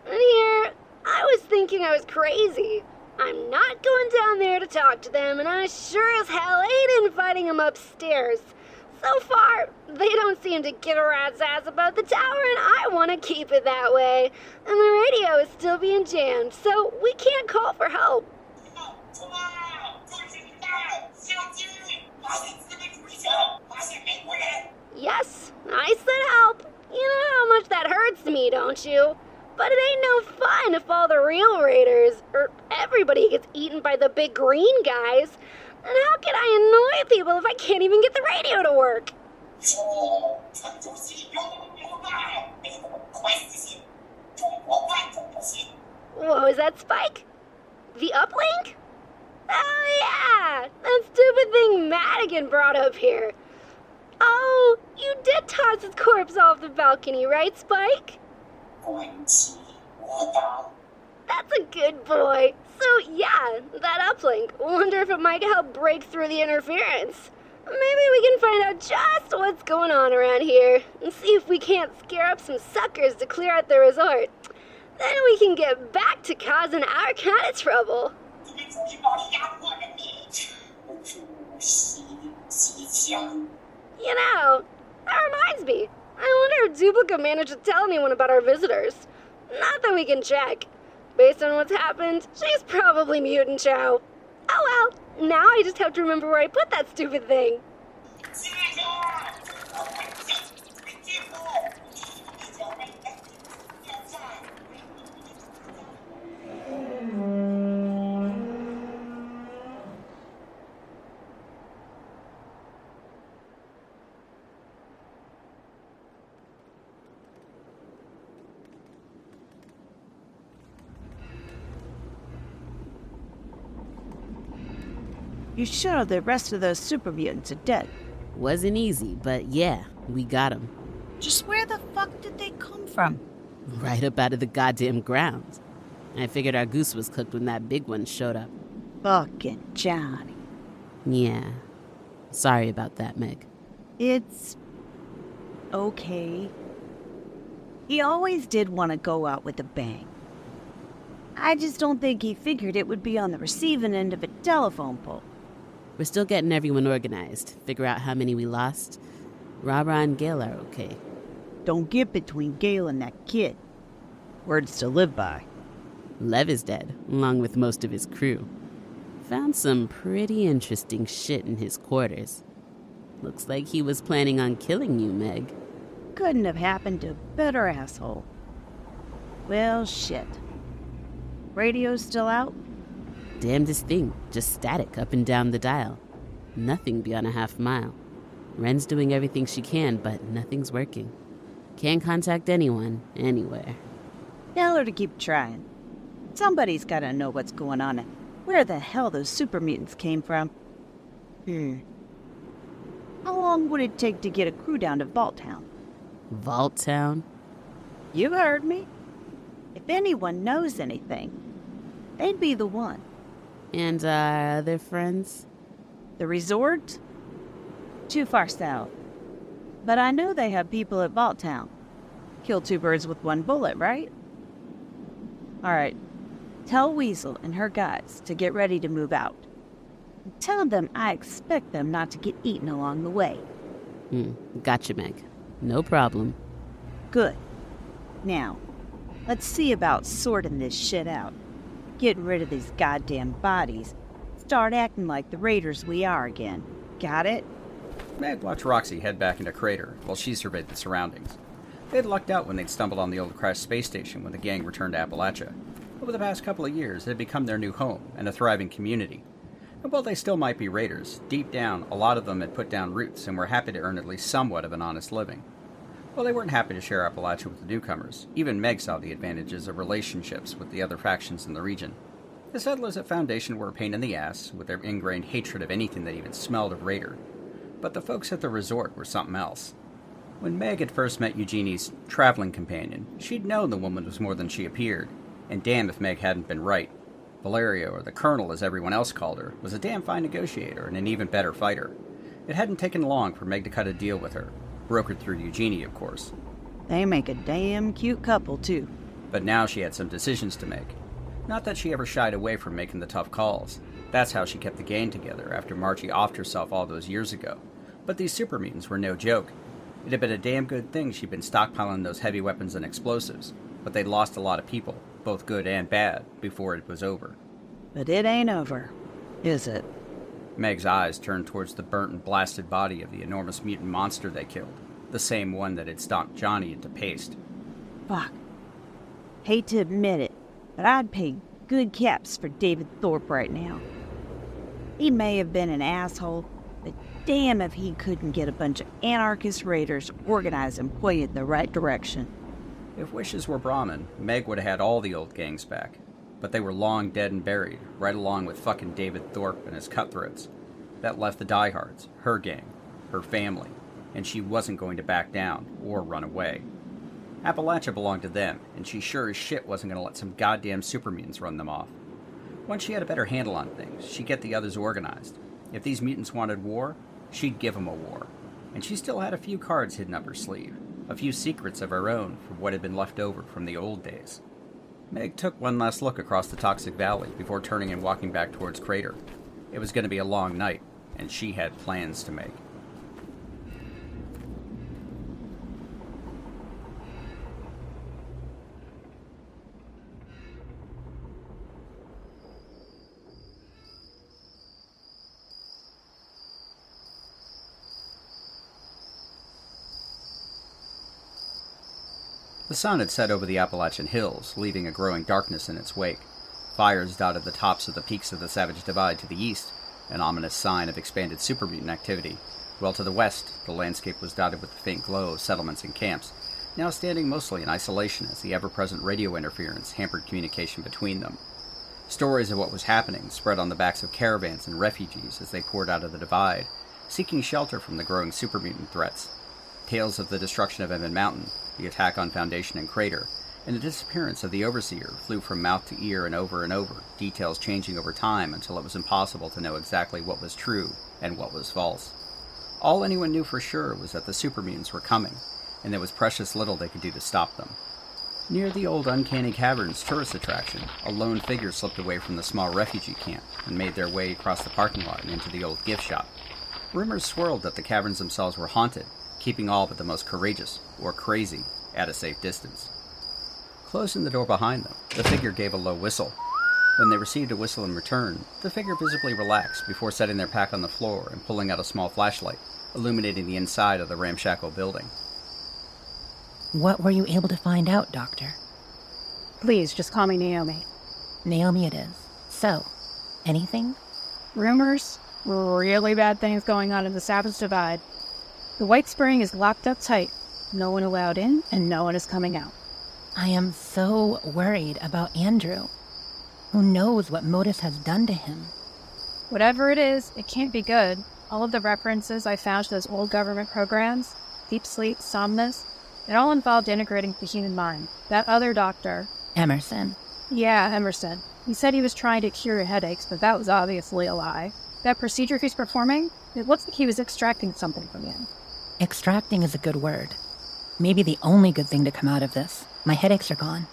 And here, I was thinking I was crazy. I'm not going down there to talk to them, and I sure as hell ain't inviting them upstairs. So far, they don't seem to give a rat's ass about the tower, and I want to keep it that way. And the radio is still being jammed, so we can't call for help. Yes, I said help. You know how much that hurts me, don't you? But it ain't no fun if all the real raiders, or everybody gets eaten by the big green guys. And how can I annoy people if I can't even get the radio to work? Whoa, is that Spike? The uplink? Oh yeah, that stupid thing Madigan brought up here. Oh, you did toss his corpse off the balcony, right, Spike? That's a good boy. So yeah, that uplink. Wonder if it might help break through the interference. Maybe we can find out just what's going on around here and see if we can't scare up some suckers to clear out the resort. Then we can get back to causing our kind of trouble. You know, that reminds me. I wonder if Duplica managed to tell anyone about our visitors. Not that we can check. Based on what's happened, she's probably mutant chow. Oh well, now I just have to remember where I put that stupid thing. You sure the rest of those super mutants are dead? Wasn't easy, but yeah, we got them. Just where the fuck did they come from? Right up out of the goddamn ground. I figured our goose was cooked when that big one showed up. Fucking Johnny. Yeah. Sorry about that, Meg. It's okay. He always did want to go out with a bang. I just don't think he figured it would be on the receiving end of a telephone pole. We're still getting everyone organized. Figure out how many we lost. Rara and Gale are okay. Don't get between Gale and that kid. Words to live by. Lev is dead, along with most of his crew. Found some pretty interesting shit in his quarters. Looks like he was planning on killing you, Meg. Couldn't have happened to a better asshole. Well, shit. Radio's still out? Damnedest thing, just static up and down the dial. Nothing beyond a half mile. Wren's doing everything she can, but nothing's working. Can't contact anyone, anywhere. Tell her to keep trying. Somebody's gotta know what's going on and where the hell those super mutants came from. How long would it take to get a crew down to Vault Town? Vault Town? You heard me. If anyone knows anything, they'd be the one. And our other friends? The resort? Too far south. But I know they have people at Vault Town. Kill two birds with one bullet, right? Alright. Tell Weasel and her guys to get ready to move out. Tell them I expect them not to get eaten along the way. Gotcha, Meg. No problem. Good. Now, let's see about sorting this shit out. Getting rid of these goddamn bodies. Start acting like the raiders we are again. Got it? Meg watched Roxy head back into Crater while she surveyed the surroundings. They'd lucked out when they'd stumbled on the old crashed space station when the gang returned to Appalachia. Over the past couple of years, it had become their new home and a thriving community. And while they still might be raiders, deep down, a lot of them had put down roots and were happy to earn at least somewhat of an honest living. While they weren't happy to share Appalachia with the newcomers, even Meg saw the advantages of relationships with the other factions in the region. The settlers at Foundation were a pain in the ass, with their ingrained hatred of anything that even smelled of raider. But the folks at the resort were something else. When Meg had first met Eugenie's traveling companion, she'd known the woman was more than she appeared, and damn if Meg hadn't been right. Valeria, or the Colonel as everyone else called her, was a damn fine negotiator and an even better fighter. It hadn't taken long for Meg to cut a deal with her, brokered through Eugenie, of course. They make a damn cute couple, too. But now she had some decisions to make. Not that she ever shied away from making the tough calls. That's how she kept the gang together after Margie offed herself all those years ago. But these super mutants were no joke. It had been a damn good thing she'd been stockpiling those heavy weapons and explosives, but they'd lost a lot of people, both good and bad, before it was over. But it ain't over, is it? Meg's eyes turned towards the burnt and blasted body of the enormous mutant monster they killed, the same one that had stomped Johnny into paste. Fuck. Hate to admit it, but I'd pay good caps for David Thorpe right now. He may have been an asshole, but damn if he couldn't get a bunch of anarchist raiders organized and pointed in the right direction. If wishes were Brahmin, Meg would have had all the old gangs back. But they were long dead and buried, right along with fucking David Thorpe and his cutthroats. That left the diehards, her gang, her family, and she wasn't going to back down or run away. Appalachia belonged to them, and she sure as shit wasn't going to let some goddamn super mutants run them off. Once she had a better handle on things, she'd get the others organized. If these mutants wanted war, she'd give them a war. And she still had a few cards hidden up her sleeve, a few secrets of her own from what had been left over from the old days. Meg took one last look across the toxic valley before turning and walking back towards Crater. It was going to be a long night, and she had plans to make. The sun had set over the Appalachian hills, leaving a growing darkness in its wake. Fires dotted the tops of the peaks of the Savage Divide to the east, an ominous sign of expanded super mutant activity, while to the west, the landscape was dotted with the faint glow of settlements and camps, now standing mostly in isolation as the ever-present radio interference hampered communication between them. Stories of what was happening spread on the backs of caravans and refugees as they poured out of the divide, seeking shelter from the growing super mutant threats. Tales of the destruction of Emmett Mountain, the attack on Foundation and Crater, and the disappearance of the Overseer flew from mouth to ear and over, details changing over time until it was impossible to know exactly what was true and what was false. All anyone knew for sure was that the super mutants were coming, and there was precious little they could do to stop them. Near the old Uncanny Caverns tourist attraction, a lone figure slipped away from the small refugee camp and made their way across the parking lot and into the old gift shop. Rumors swirled that the caverns themselves were haunted, keeping all but the most courageous, or crazy, at a safe distance. Closing the door behind them, the figure gave a low whistle. When they received a whistle in return, the figure visibly relaxed before setting their pack on the floor and pulling out a small flashlight, illuminating the inside of the ramshackle building. What were you able to find out, Doctor? Please, just call me Naomi. Naomi it is. So, anything? Rumors? Really bad things going on in the Savage Divide. The White Spring is locked up tight. No one allowed in, and no one is coming out. I am so worried about Andrew. Who knows what MODUS has done to him? Whatever it is, it can't be good. All of the references I found to those old government programs, Deep Sleep, SOMNUS, it all involved integrating the human mind. That other doctor... Emerson. Yeah, Emerson. He said he was trying to cure headaches, but that was obviously a lie. That procedure he's performing, it looks like he was extracting something from you. Extracting is a good word. Maybe the only good thing to come out of this. My headaches are gone.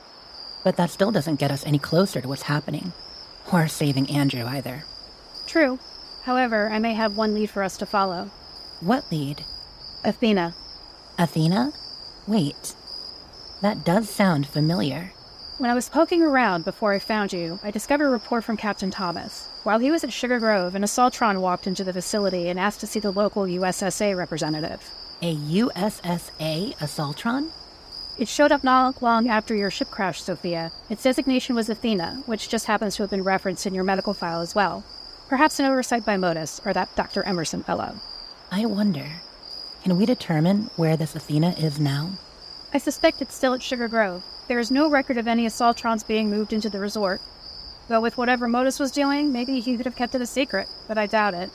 But that still doesn't get us any closer to what's happening. Or saving Andrew, either. True. However, I may have one lead for us to follow. What lead? Athena. Athena? Wait. That does sound familiar. When I was poking around before I found you, I discovered a report from Captain Thomas. While he was at Sugar Grove, an Assaultron walked into the facility and asked to see the local USSA representative. A USSA Assaultron? It showed up not long after your ship crashed, Sofia. Its designation was Athena, which just happens to have been referenced in your medical file as well. Perhaps an oversight by MODUS, or that Dr. Emerson fellow. I wonder, can we determine where this Athena is now? I suspect it's still at Sugar Grove. There is no record of any Assaultrons being moved into the resort. Though with whatever MODUS was doing, maybe he could have kept it a secret, but I doubt it.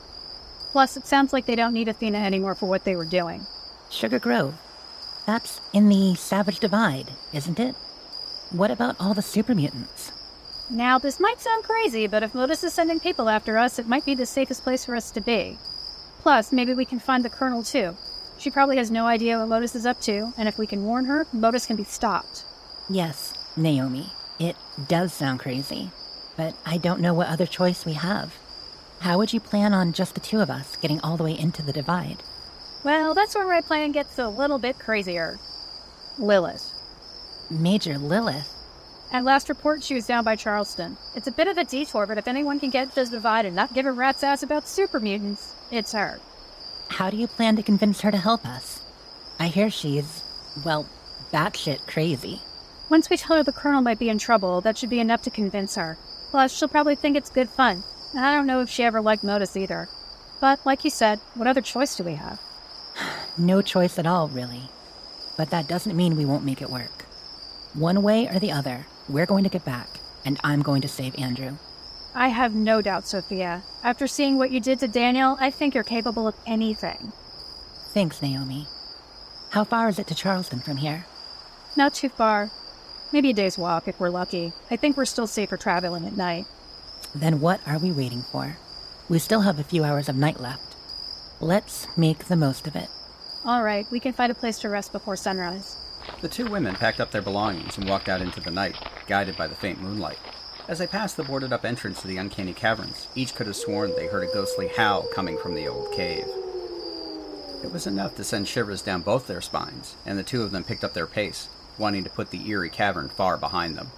Plus, it sounds like they don't need Athena anymore for what they were doing. Sugar Grove? That's in the Savage Divide, isn't it? What about all the super mutants? Now, this might sound crazy, but if MODUS is sending people after us, it might be the safest place for us to be. Plus, maybe we can find the Colonel, too. She probably has no idea what MODUS is up to, and if we can warn her, MODUS can be stopped. Yes, Naomi, it does sound crazy, but I don't know what other choice we have. How would you plan on just the two of us getting all the way into the Divide? Well, that's where my plan gets a little bit crazier. Lilith. Major Lilith? At last report, she was down by Charleston. It's a bit of a detour, but if anyone can get to the Divide and not give a rat's ass about super mutants, it's her. How do you plan to convince her to help us? I hear she's, well, batshit crazy. Once we tell her the Colonel might be in trouble, that should be enough to convince her. Plus, she'll probably think it's good fun. And I don't know if she ever liked MODUS either. But, like you said, what other choice do we have? No choice at all, really. But that doesn't mean we won't make it work. One way or the other, we're going to get back, and I'm going to save Andrew. I have no doubt, Sofia. After seeing what you did to Daniel, I think you're capable of anything. Thanks, Naomi. How far is it to Charleston from here? Not too far. Maybe a day's walk, if we're lucky. I think we're still safer traveling at night. Then what are we waiting for? We still have a few hours of night left. Let's make the most of it. All right, we can find a place to rest before sunrise. The two women packed up their belongings and walked out into the night, guided by the faint moonlight. As they passed the boarded-up entrance to the uncanny caverns, each could have sworn they heard a ghostly howl coming from the old cave. It was enough to send shivers down both their spines, and the two of them picked up their pace, wanting to put the eerie cavern far behind them.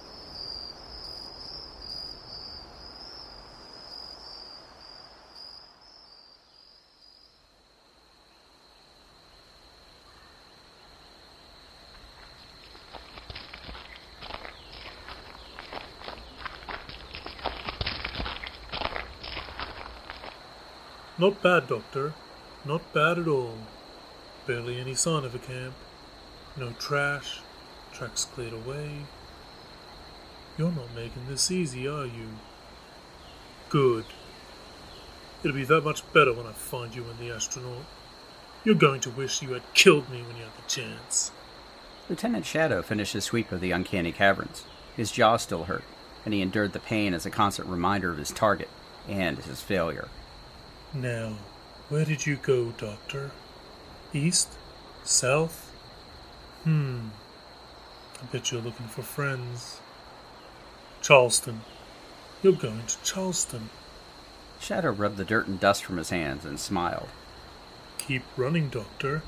Not bad, Doctor. Not bad at all. Barely any sign of a camp. No trash. Tracks cleared away. You're not making this easy, are you? Good. It'll be that much better when I find you and the astronaut. You're going to wish you had killed me when you had the chance. Lieutenant Shadow finished his sweep of the uncanny caverns. His jaw still hurt, and he endured the pain as a constant reminder of his target and his failure. Now, where did you go, Doctor? East? South? I bet you're looking for friends. Charleston. You're going to Charleston. Shadow rubbed the dirt and dust from his hands and smiled. Keep running, Doctor.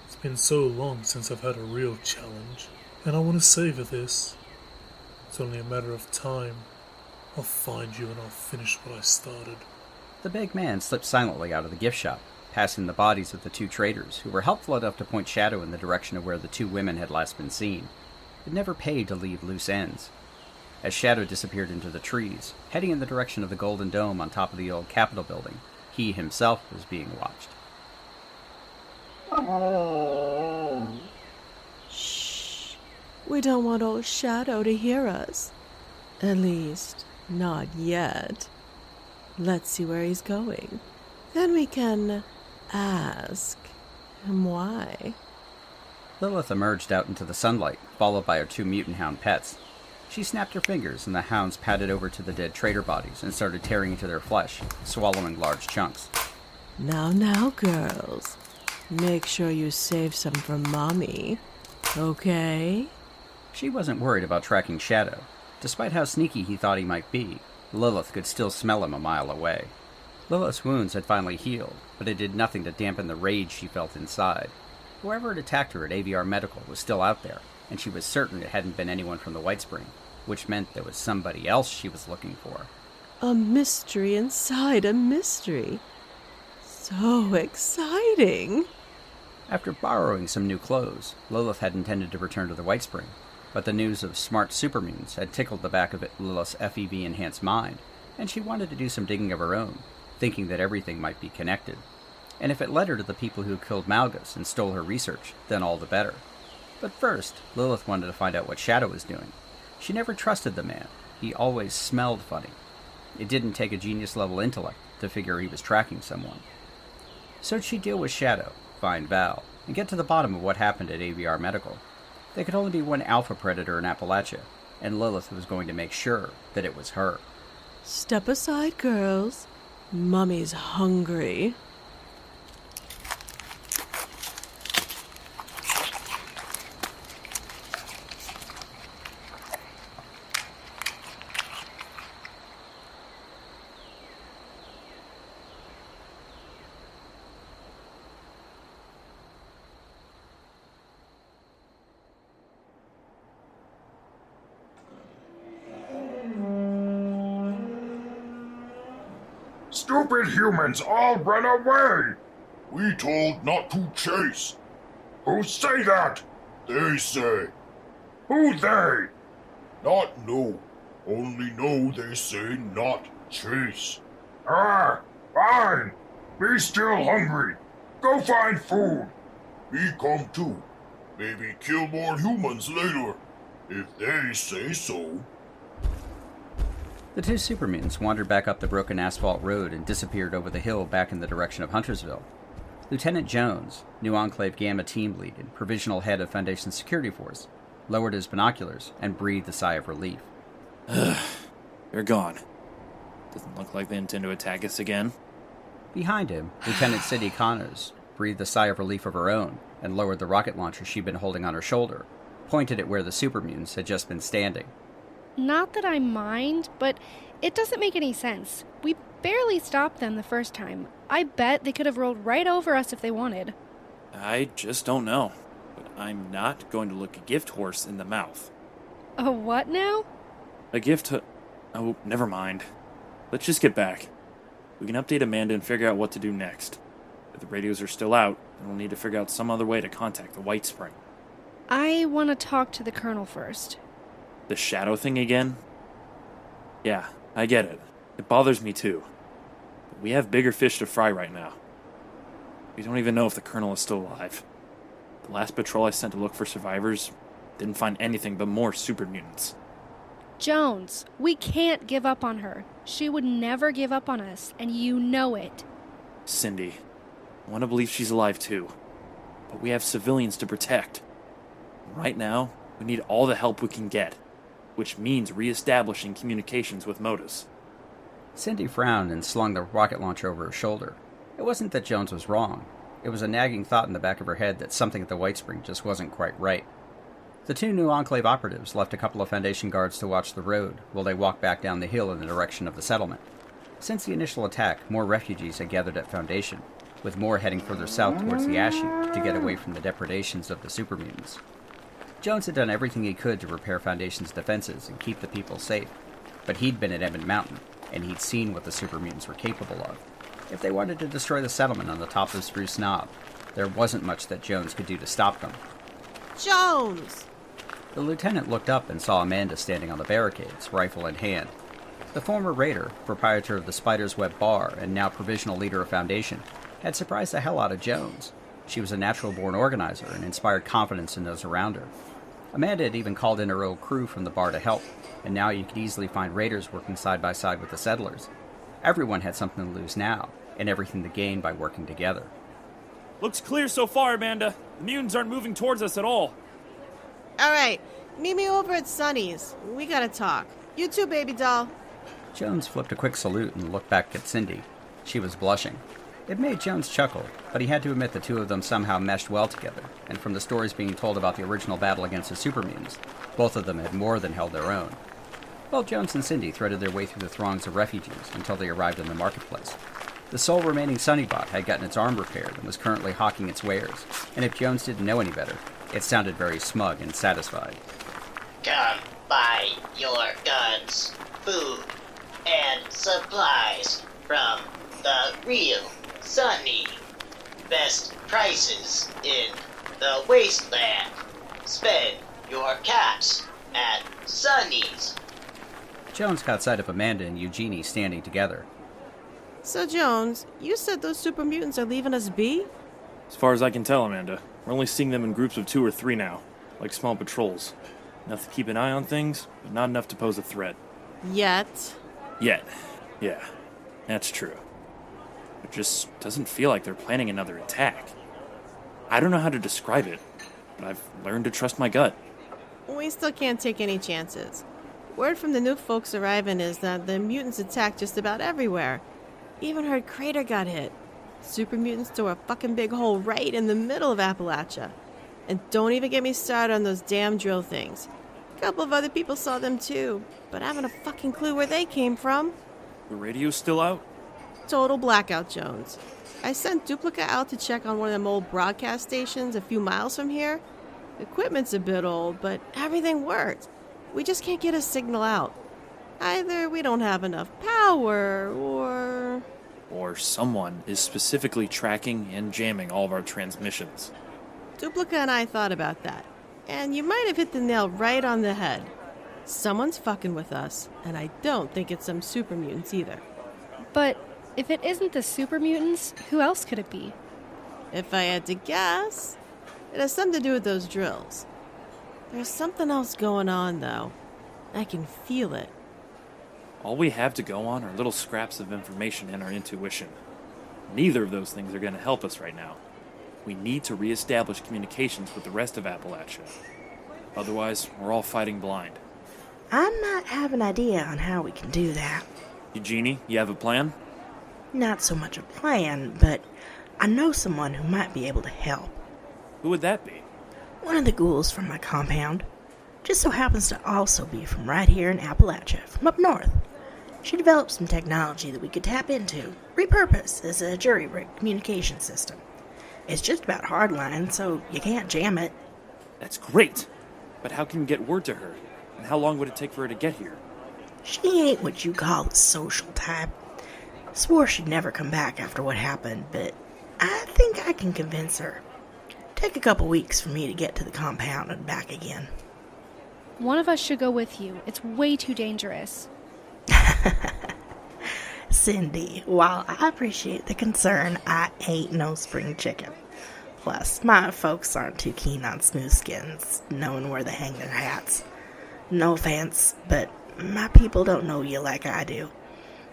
It's been so long since I've had a real challenge, and I want to savor this. It's only a matter of time. I'll find you and I'll finish what I started. The big man slipped silently out of the gift shop, passing the bodies of the two traitors, who were helpful enough to point Shadow in the direction of where the two women had last been seen. It never paid to leave loose ends. As Shadow disappeared into the trees, heading in the direction of the Golden Dome on top of the old Capitol building, he himself was being watched. Shh. We don't want old Shadow to hear us. At least, not yet. Let's see where he's going. Then we can ask him why. Lilith emerged out into the sunlight, followed by her two mutant hound pets. She snapped her fingers, and the hounds padded over to the dead traitor bodies and started tearing into their flesh, swallowing large chunks. Now, girls. Make sure you save some for Mommy, okay? She wasn't worried about tracking Shadow. Despite how sneaky he thought he might be, Lilith could still smell him a mile away. Lilith's wounds had finally healed, but it did nothing to dampen the rage she felt inside. Whoever had attacked her at AVR Medical was still out there, and she was certain it hadn't been anyone from the White Spring, which meant there was somebody else she was looking for. A mystery inside a mystery. So exciting! After borrowing some new clothes, Lilith had intended to return to the White Spring, but the news of smart super mutants had tickled the back of Lilith's FEV-enhanced mind, and she wanted to do some digging of her own, thinking that everything might be connected. And if it led her to the people who killed Malgus and stole her research, then all the better. But first, Lilith wanted to find out what Shadow was doing. She never trusted the man. He always smelled funny. It didn't take a genius-level intellect to figure he was tracking someone. So she'd deal with Shadow, find Val, and get to the bottom of what happened at AVR Medical. There could only be one alpha predator in Appalachia, and Lilith was going to make sure that it was her. Step aside, girls. Mummy's hungry. Stupid humans all run away! We told not to chase. Who say that? They say. Who they? Not know. Only know they say not chase. Ah, fine. Be still hungry. Go find food. We come too. Maybe kill more humans later. If they say so. The two super mutants wandered back up the broken asphalt road and disappeared over the hill back in the direction of Huntersville. Lieutenant Jones, new Enclave Gamma team lead and provisional head of Foundation Security Force, lowered his binoculars and breathed a sigh of relief. They're gone. Doesn't look like they intend to attack us again. Behind him, Lieutenant Cindy Connors breathed a sigh of relief of her own and lowered the rocket launcher she'd been holding on her shoulder, pointed at where the super mutants had just been standing. Not that I mind, but it doesn't make any sense. We barely stopped them the first time. I bet they could have rolled right over us if they wanted. I just don't know. But I'm not going to look a gift horse in the mouth. A what now? A gift Oh, never mind. Let's just get back. We can update Amanda and figure out what to do next. If the radios are still out, then we'll need to figure out some other way to contact the White Spring. I want to talk to the Colonel first. The Shadow thing again? Yeah, I get it. It bothers me too. But we have bigger fish to fry right now. We don't even know if the Colonel is still alive. The last patrol I sent to look for survivors didn't find anything but more super mutants. Jones, we can't give up on her. She would never give up on us, and you know it. Cindy, I want to believe she's alive too. But we have civilians to protect. Right now, we need all the help we can get, which means re-establishing communications with MODUS. Cindy frowned and slung the rocket launcher over her shoulder. It wasn't that Jones was wrong. It was a nagging thought in the back of her head that something at the White Spring just wasn't quite right. The two new Enclave operatives left a couple of Foundation guards to watch the road while they walked back down the hill in the direction of the settlement. Since the initial attack, more refugees had gathered at Foundation, with more heading further south towards the ash heap to get away from the depredations of the super mutants. Jones had done everything he could to repair Foundation's defenses and keep the people safe, but he'd been at Emmett Mountain, and he'd seen what the super mutants were capable of. if they wanted to destroy the settlement on the top of Spruce Knob. There wasn't much that Jones could do to stop them. Jones! The lieutenant looked up and saw Amanda standing on the barricades, rifle in hand. The former raider, proprietor of the Spider's Web Bar and now provisional leader of Foundation, had surprised the hell out of Jones. She was a natural-born organizer and inspired confidence in those around her. Amanda had even called in her old crew from the bar to help, and now you could easily find raiders working side by side with the settlers. Everyone had something to lose now, and everything to gain by working together. Looks clear so far, Amanda. The mutants aren't moving towards us at all. All right, meet me over at Sunny's. We gotta talk. You too, baby doll. Jones flipped a quick salute and looked back at Cindy. She was blushing. It made Jones chuckle, but he had to admit the two of them somehow meshed well together, and from the stories being told about the original battle against the Super Mutants, both of them had more than held their own. Well, Jones and Cindy threaded their way through the throngs of refugees until they arrived in the marketplace. The sole remaining Sunnybot had gotten its arm repaired and was currently hawking its wares, and if Jones didn't know any better, it sounded very smug and satisfied. Come buy your guns, food, and supplies from the real Sunny. Best prices in the wasteland. Spend your cash at Sunny's. Jones caught sight of Amanda and Eugenie standing together. So, Jones, you said those super mutants are leaving us be? As far as I can tell, Amanda, we're only seeing them in groups of 2 or 3 now, like small patrols. Enough to keep an eye on things, but not enough to pose a threat. Yet. Yeah, that's true. It just doesn't feel like they're planning another attack. I don't know how to describe it, but I've learned to trust my gut. We still can't take any chances. Word from the new folks arriving is that the mutants attack just about everywhere. Even heard Crater got hit. Super mutants tore a fucking big hole right in the middle of Appalachia. And don't even get me started on those damn drill things. A couple of other people saw them too, but I haven't a fucking clue where they came from. The radio's still out? Total blackout, Jones. I sent Duplica out to check on one of them old broadcast stations a few miles from here. Equipment's a bit old, but everything worked. We just can't get a signal out. Either we don't have enough power, or someone is specifically tracking and jamming all of our transmissions. Duplica and I thought about that, and you might have hit the nail right on the head. Someone's fucking with us, and I don't think it's some super mutants either. But if it isn't the super mutants, who else could it be? If I had to guess, it has something to do with those drills. There's something else going on, though. I can feel it. All we have to go on are little scraps of information and our intuition. Neither of those things are going to help us right now. We need to reestablish communications with the rest of Appalachia. Otherwise, we're all fighting blind. I might have an idea on how we can do that. Eugenie, you have a plan? Not so much a plan, but I know someone who might be able to help. Who would that be? One of the ghouls from my compound. Just so happens to also be from right here in Appalachia, from up north. She developed some technology that we could tap into, repurpose as a jury-rig communication system. It's just about hardline, so you can't jam it. That's great! But how can you get word to her? And how long would it take for her to get here? She ain't what you call a social type. Swore she'd never come back after what happened, but I think I can convince her. Take a couple weeks for me to get to the compound and back again. One of us should go with you. It's way too dangerous. Cindy, while I appreciate the concern, I ain't no spring chicken. Plus, my folks aren't too keen on smooth skins, knowing where they hang their hats. No offense, but my people don't know you like I do.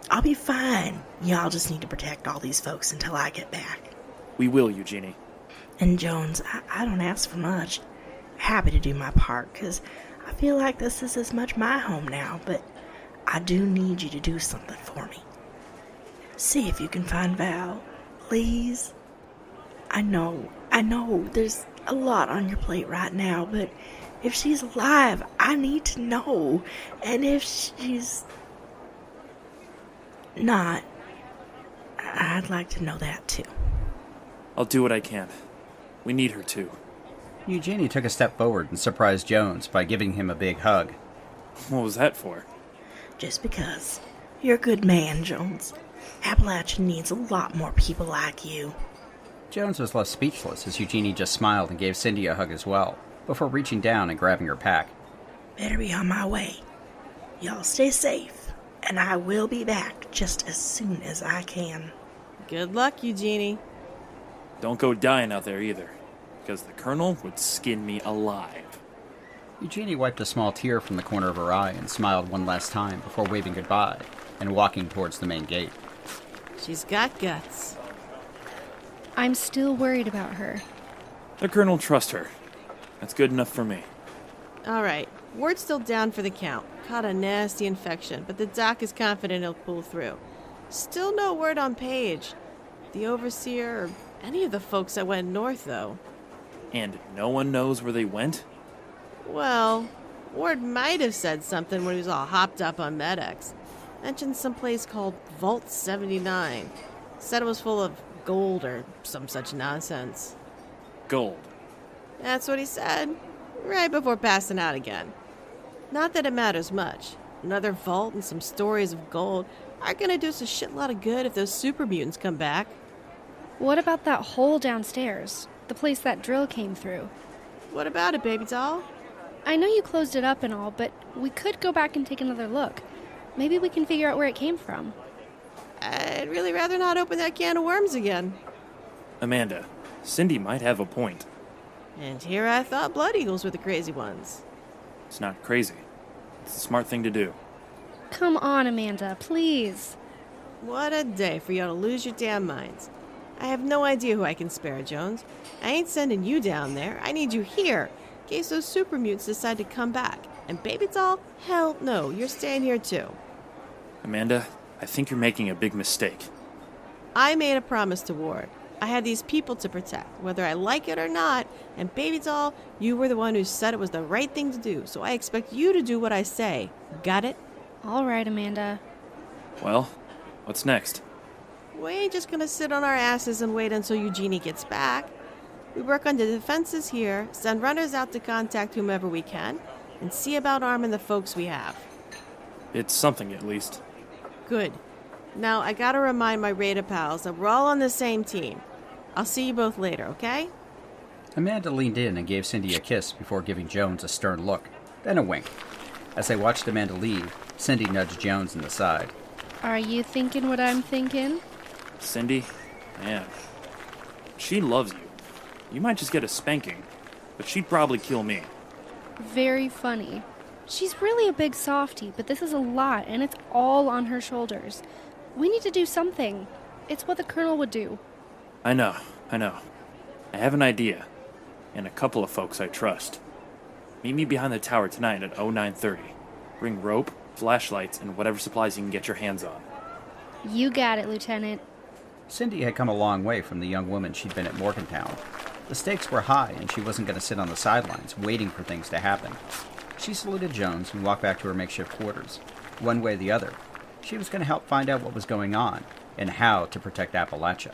I'll be fine. Y'all just need to protect all these folks until I get back. We will, Eugenie. And Jones, I don't ask for much. Happy to do my part, because I feel like this is as much my home now, but I do need you to do something for me. See if you can find Val, please. I know, there's a lot on your plate right now, but if she's alive, I need to know. And if she's not, I'd like to know that too. I'll do what I can. We need her too. Eugenie took a step forward and surprised Jones by giving him a big hug. What was that for? Just because. You're a good man, Jones. Appalachia needs a lot more people like you. Jones was left speechless as Eugenie just smiled and gave Cindy a hug as well, before reaching down and grabbing her pack. Better be on my way. Y'all stay safe, and I will be back just as soon as I can. Good luck, Eugenie. Don't go dying out there either, because the Colonel would skin me alive. Eugenie wiped a small tear from the corner of her eye and smiled one last time before waving goodbye and walking towards the main gate. She's got guts. I'm still worried about her. The Colonel trusts her. That's good enough for me. All right. Ward's still down for the count. Caught a nasty infection, but the doc is confident he'll pull through. Still no word on Paige, the overseer, or any of the folks that went north, though. And no one knows where they went? Well, Ward might have said something when he was all hopped up on Med-X. Mentioned some place called Vault 79. Said it was full of gold or some such nonsense. Gold? That's what he said, right before passing out again. Not that it matters much. Another vault and some stories of gold are gonna do us a shitload of good if those super mutants come back. What about that hole downstairs? The place that drill came through? What about it, baby doll? I know you closed it up and all, but we could go back and take another look. Maybe we can figure out where it came from. I'd really rather not open that can of worms again. Amanda, Cindy might have a point. And here I thought Blood Eagles were the crazy ones. It's not crazy. It's the smart thing to do. Come on, Amanda, please. What a day for y'all to lose your damn minds. I have no idea who I can spare, Jones. I ain't sending you down there. I need you here, in case those super mutants decide to come back. And baby doll, hell no, you're staying here too. Amanda, I think you're making a big mistake. I made a promise to Ward. I had these people to protect, whether I like it or not. And baby doll, you were the one who said it was the right thing to do, so I expect you to do what I say. Got it? All right, Amanda. Well, what's next? We ain't just gonna sit on our asses and wait until Eugenie gets back. We work on the defenses here, send runners out to contact whomever we can, and see about arming the folks we have. It's something, at least. Good. Now, I gotta remind my Raider pals that we're all on the same team. I'll see you both later, okay? Amanda leaned in and gave Cindy a kiss before giving Jones a stern look, then a wink. As they watched Amanda leave, Cindy nudged Jones in the side. Are you thinking what I'm thinking? Cindy, man, she loves you. You might just get a spanking, but she'd probably kill me. Very funny. She's really a big softie, but this is a lot, and it's all on her shoulders. We need to do something. It's what the Colonel would do. I know. I have an idea, and a couple of folks I trust. Meet me behind the tower tonight at 09:30. Bring rope, flashlights, and whatever supplies you can get your hands on. You got it, Lieutenant. Cindy had come a long way from the young woman she'd been at Morgantown. The stakes were high, and she wasn't going to sit on the sidelines waiting for things to happen. She saluted Jones and walked back to her makeshift quarters. One way or the other, she was going to help find out what was going on and how to protect Appalachia.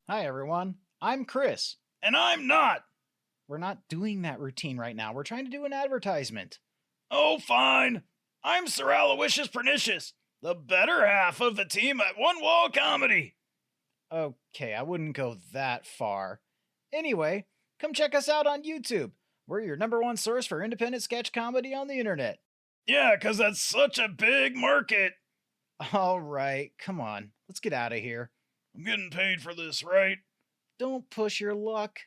Hi, everyone. I'm Chris. And I'm not. We're not doing that routine right now. We're trying to do an advertisement. Oh, fine. I'm Sir Aloysius Pernicious, the better half of the team at One Wall Comedy. Okay, I wouldn't go that far. Anyway, come check us out on YouTube. We're your #1 source for independent sketch comedy on the internet. Yeah, 'cause that's such a big market. All right, come on. Let's get out of here. I'm getting paid for this, right? Don't push your luck.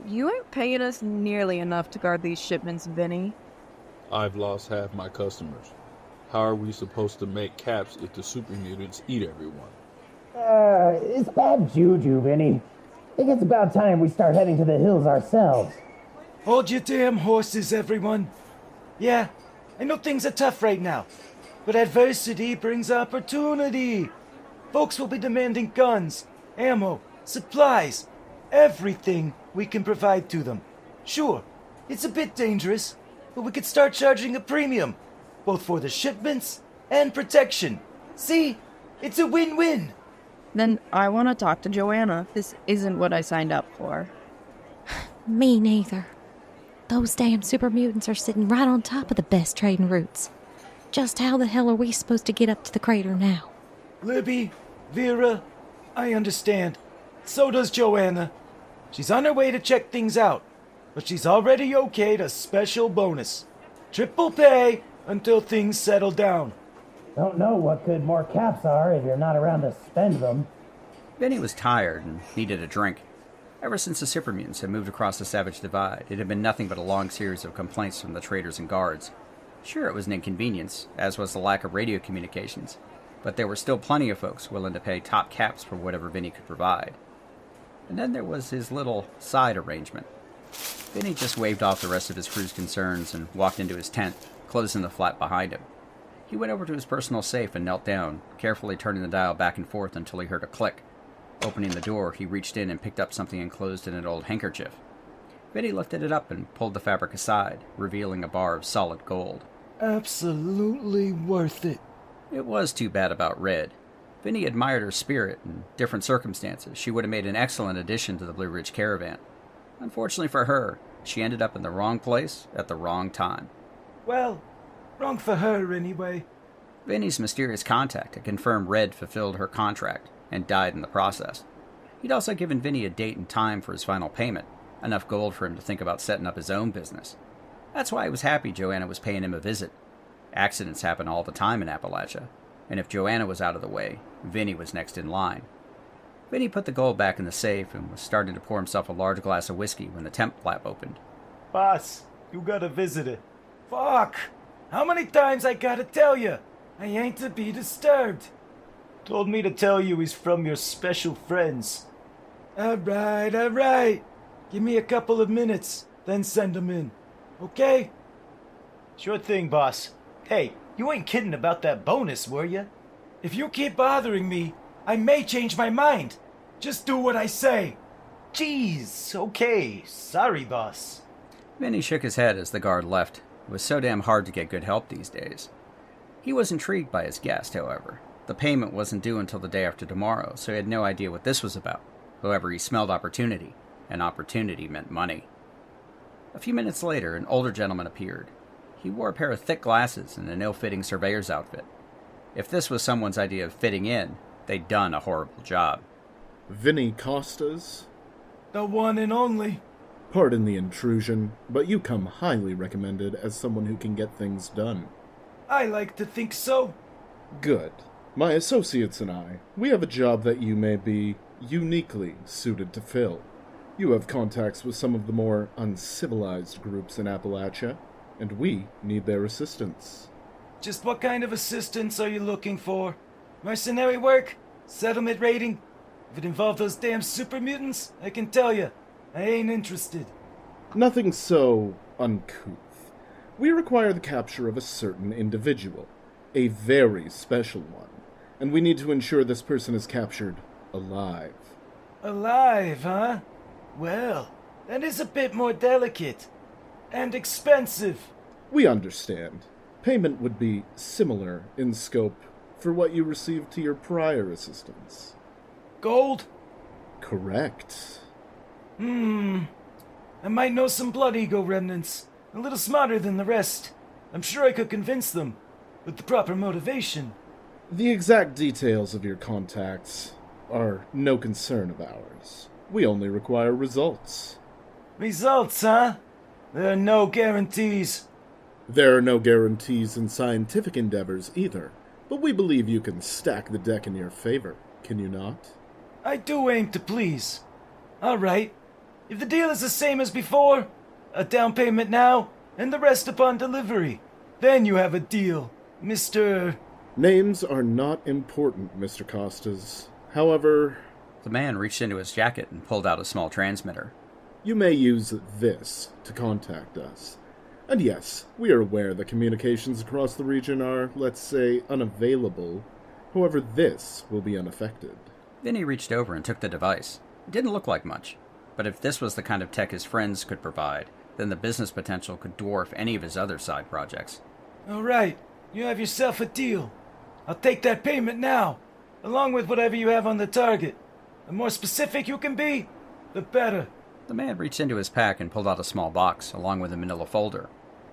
You ain't paying us nearly enough to guard these shipments, Vinny. I've lost half my customers. How are we supposed to make caps if the super mutants eat everyone? It's bad juju, Vinny. I think it's about time we start heading to the hills ourselves. Hold your damn horses, everyone. Yeah, I know things are tough right now, but adversity brings opportunity. Folks will be demanding guns, ammo, supplies. Everything we can provide to them. Sure, it's a bit dangerous, but we could start charging a premium, both for the shipments and protection. See? It's a win-win. Then I want to talk to Joanna. This isn't what I signed up for. Me neither. Those damn super mutants are sitting right on top of the best trading routes. Just how the hell are we supposed to get up to the crater now? Libby, Vera, I understand. So does Joanna. She's on her way to check things out, but she's already okayed a special bonus. Triple pay until things settle down. Don't know what good more caps are if you're not around to spend them. Vinny was tired and needed a drink. Ever since the Super Mutants had moved across the Savage Divide, it had been nothing but a long series of complaints from the traders and guards. Sure, it was an inconvenience, as was the lack of radio communications, but there were still plenty of folks willing to pay top caps for whatever Vinny could provide. And then there was his little side arrangement. Vinny just waved off the rest of his crew's concerns and walked into his tent, closing the flap behind him. He went over to his personal safe and knelt down, carefully turning the dial back and forth until he heard a click. Opening the door, he reached in and picked up something enclosed in an old handkerchief. Vinny lifted it up and pulled the fabric aside, revealing a bar of solid gold. Absolutely worth it. It was too bad about Red. Vinny admired her spirit. In different circumstances, she would have made an excellent addition to the Blue Ridge Caravan. Unfortunately for her, she ended up in the wrong place at the wrong time. Well, wrong for her anyway. Vinny's mysterious contact had confirmed Red fulfilled her contract and died in the process. He'd also given Vinny a date and time for his final payment, enough gold for him to think about setting up his own business. That's why he was happy Joanna was paying him a visit. Accidents happen all the time in Appalachia, and if Joanna was out of the way, Vinny was next in line. Vinny put the gold back in the safe and was starting to pour himself a large glass of whiskey when the temp flap opened. Boss, you got a visitor. Fuck! How many times I gotta tell you? I ain't to be disturbed. Told me to tell you he's from your special friends. Alright. Give me a couple of minutes, then send him in. Okay? Sure thing, boss. Hey, you ain't kidding about that bonus, were you? If you keep bothering me, I may change my mind. Just do what I say. Jeez, okay. Sorry, boss. Vinny shook his head as the guard left. It was so damn hard to get good help these days. He was intrigued by his guest, however. The payment wasn't due until the day after tomorrow, so he had no idea what this was about. However, he smelled opportunity, and opportunity meant money. A few minutes later, an older gentleman appeared. He wore a pair of thick glasses and an ill-fitting surveyor's outfit. If this was someone's idea of fitting in, they'd done a horrible job. Vinny Costas? The one and only. Pardon the intrusion, but you come highly recommended as someone who can get things done. I like to think so. Good. My associates and I, we have a job that you may be uniquely suited to fill. You have contacts with some of the more uncivilized groups in Appalachia, and we need their assistance. Just what kind of assistance are you looking for? Mercenary work? Settlement raiding? If it involved those damn super mutants, I can tell you, I ain't interested. Nothing so uncouth. We require the capture of a certain individual, a very special one, and we need to ensure this person is captured alive. Alive, huh? Well, that is a bit more delicate. And expensive. We understand. Payment would be similar in scope for what you received to your prior assistance. Gold? Correct. I might know some Blood Ego remnants. A little smarter than the rest. I'm sure I could convince them, with the proper motivation. The exact details of your contacts are no concern of ours. We only require results. Results, huh? There are no guarantees. There are no guarantees in scientific endeavors either, but we believe you can stack the deck in your favor, can you not? I do aim to please. All right. If the deal is the same as before, a down payment now, and the rest upon delivery, then you have a deal, Mr. Names are not important, Mr. Costas. However... The man reached into his jacket and pulled out a small transmitter. You may use this to contact us. And yes, we are aware that communications across the region are, let's say, unavailable. However, this will be unaffected. Then he reached over and took the device. It didn't look like much. but if this was the kind of tech his friends could provide, then the business potential could dwarf any of his other side projects. All right, you have yourself a deal. I'll take that payment now, along with whatever you have on the target. The more specific you can be, the better. The man reached into his pack and pulled out a small box, along with a manila folder.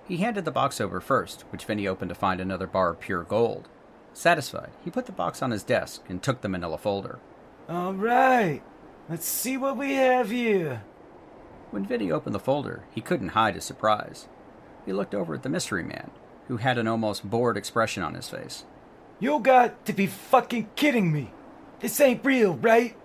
He handed the box over first, which Vinny opened to find another bar of pure gold. Satisfied, he put the box on his desk and took the manila folder. All right, let's see what we have here. When Vinny opened the folder, he couldn't hide his surprise. He looked over at the mystery man, who had an almost bored expression on his face. You got to be fucking kidding me. This ain't real, right?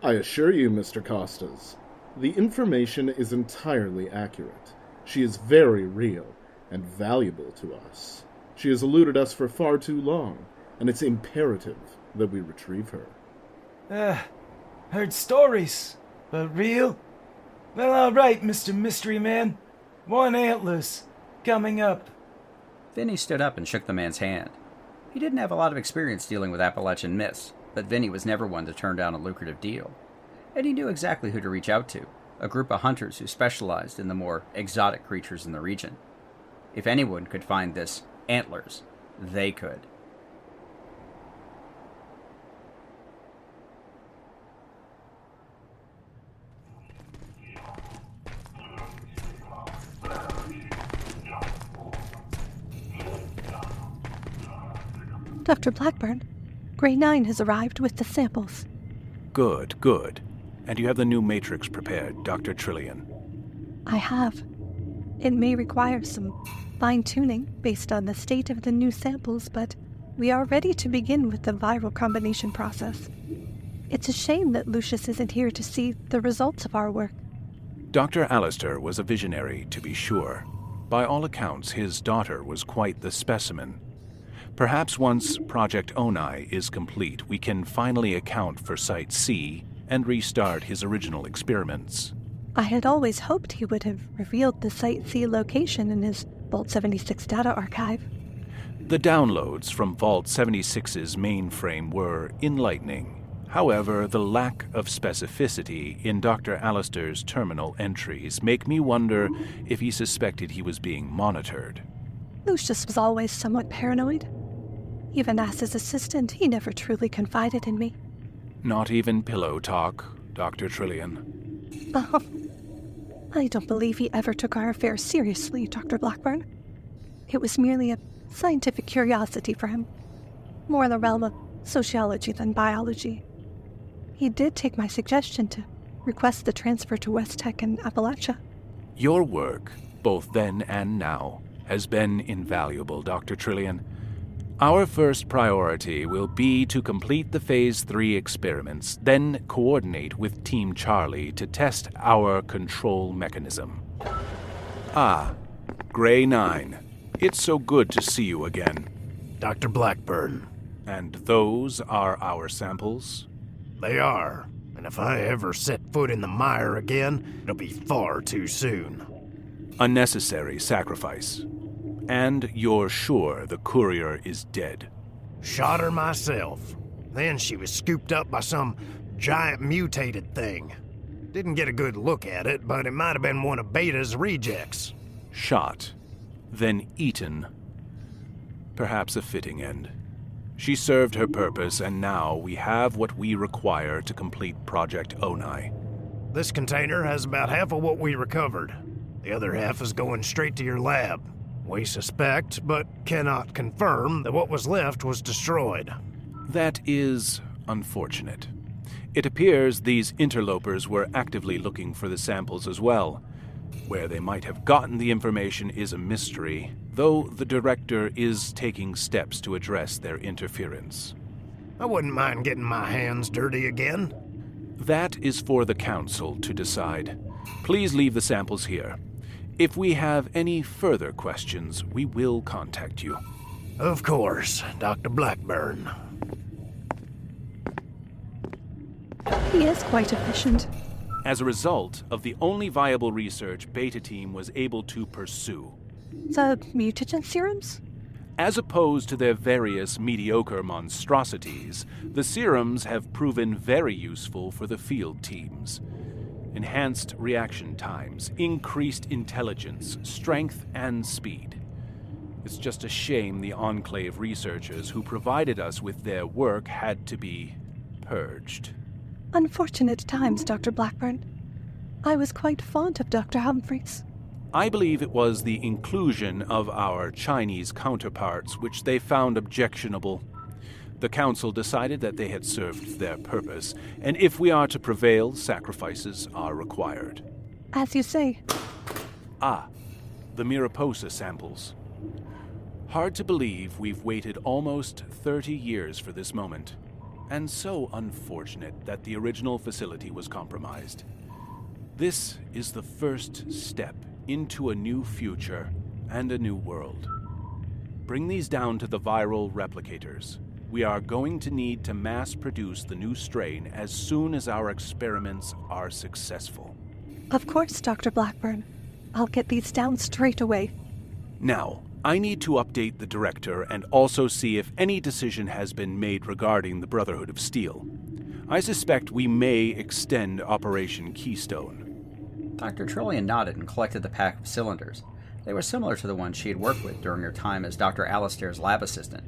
I assure you, Mr. Costas, the information is entirely accurate. She is very real and valuable to us. She has eluded us for far too long, and it's imperative that we retrieve her. Heard stories, but real? Well, all right, Mr. Mystery Man. 1 antlers. Coming up. Vinny stood up and shook the man's hand. He didn't have a lot of experience dealing with Appalachian myths, but Vinny was never one to turn down a lucrative deal. And he knew exactly who to reach out to, a group of hunters who specialized in the more exotic creatures in the region. If anyone could find this antlers, they could. Dr. Blackburn, Grey 9 has arrived with the samples. Good, good. And you have the new matrix prepared, Dr. Trillian? I have. It may require some fine-tuning based on the state of the new samples, but we are ready to begin with the viral combination process. It's a shame that Lucius isn't here to see the results of our work. Dr. Alistair was a visionary, to be sure. By all accounts, his daughter was quite the specimen. Perhaps once Project Onai is complete, we can finally account for Site C and restart his original experiments. I had always hoped he would have revealed the Site C location in his Vault 76 data archive. The downloads from Vault 76's mainframe were enlightening. However, the lack of specificity in Dr. Alistair's terminal entries make me wonder if he suspected he was being monitored. Lucius was always somewhat paranoid. Even as his assistant, he never truly confided in me. Not even pillow talk, Dr. Trillian. Oh, I don't believe he ever took our affair seriously, Dr. Blackburn. It was merely a scientific curiosity for him, more in the realm of sociology than biology. He did take my suggestion to request the transfer to West Tech in Appalachia. Your work, both then and now, has been invaluable, Dr. Trillian. Our first priority will be to complete the Phase 3 experiments, then coordinate with Team Charlie to test our control mechanism. Ah, Grey 9. It's so good to see you again. Dr. Blackburn. And those are our samples? They are. And if I ever set foot in the mire again, it'll be far too soon. Unnecessary sacrifice. And you're sure the courier is dead? Shot her myself. Then she was scooped up by some giant mutated thing. Didn't get a good look at it, but it might have been one of Beta's rejects. Shot, then eaten. Perhaps a fitting end. She served her purpose, and now we have what we require to complete Project Onai. This container has about half of what we recovered. The other half is going straight to your lab. We suspect, but cannot confirm, that what was left was destroyed. That is unfortunate. It appears these interlopers were actively looking for the samples as well. Where they might have gotten the information is a mystery, though the director is taking steps to address their interference. I wouldn't mind getting my hands dirty again. That is for the Council to decide. Please leave the samples here. If we have any further questions, we will contact you. Of course, Dr. Blackburn. He is quite efficient. As a result of the only viable research Beta Team was able to pursue. The mutagen serums? As opposed to their various mediocre monstrosities, the serums have proven very useful for the field teams. enhanced reaction times, increased intelligence, strength, and speed. It's just a shame the Enclave researchers who provided us with their work had to be purged. Unfortunate times, Dr. Blackburn. I was quite fond of Dr. Humphreys. I believe it was the inclusion of our Chinese counterparts which they found objectionable. The Council decided that they had served their purpose, and if we are to prevail, sacrifices are required. As you say. Ah, the Mariposa samples. Hard to believe we've waited almost 30 years for this moment, and so unfortunate that the original facility was compromised. This is the first step into a new future and a new world. Bring these down to the viral replicators. We are going to need to mass produce the new strain as soon as our experiments are successful. Of course, Dr. Blackburn. I'll get these down straight away. Now, I need to update the director and also see if any decision has been made regarding the Brotherhood of Steel. I suspect we may extend Operation Keystone. Dr. Trillian nodded and collected the pack of cylinders. They were similar to the ones she had worked with during her time as Dr. Alistair's lab assistant.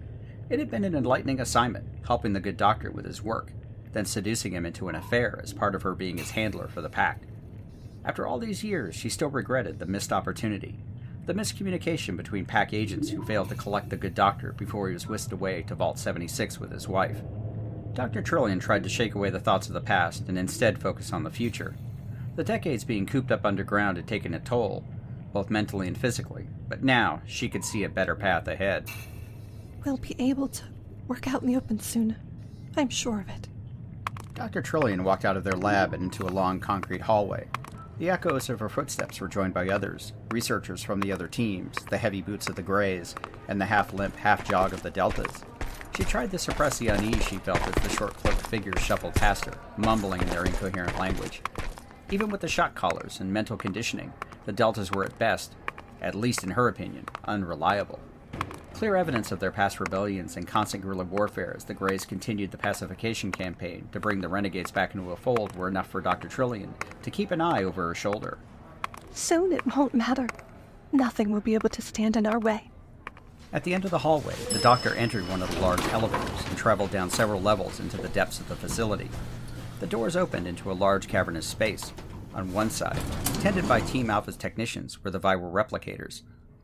It had been an enlightening assignment, helping the good doctor with his work, then seducing him into an affair as part of her being his handler for the pact. After all these years, she still regretted the missed opportunity, the miscommunication between pack agents who failed to collect the good doctor before he was whisked away to Vault 76 with his wife. Dr. Trillian tried to shake away the thoughts of the past and instead focus on the future. The decades being cooped up underground had taken a toll, both mentally and physically, but now she could see a better path ahead. We'll be able to work out in the open soon. I'm sure of it. Dr. Trillian walked out of their lab and into a long concrete hallway. The echoes of her footsteps were joined by others, researchers from the other teams, the heavy boots of the Greys, and the half-limp, half-jog of the Deltas. She tried to suppress the unease she felt as the short-cloaked figures shuffled past her, mumbling in their incoherent language. Even with the shock collars and mental conditioning, the Deltas were at best, at least in her opinion, unreliable. Clear evidence of their past rebellions and constant guerrilla warfare as the Greys continued the pacification campaign to bring the renegades back into a fold were enough for Dr. Trillian to keep an eye over her shoulder. Soon it won't matter. Nothing will be able to stand in our way. At the end of the hallway, the doctor entered one of the large elevators and traveled down several levels into the depths of the facility. The doors opened into a large cavernous space. On one side, tended by Team Alpha's technicians, were the viral replicators.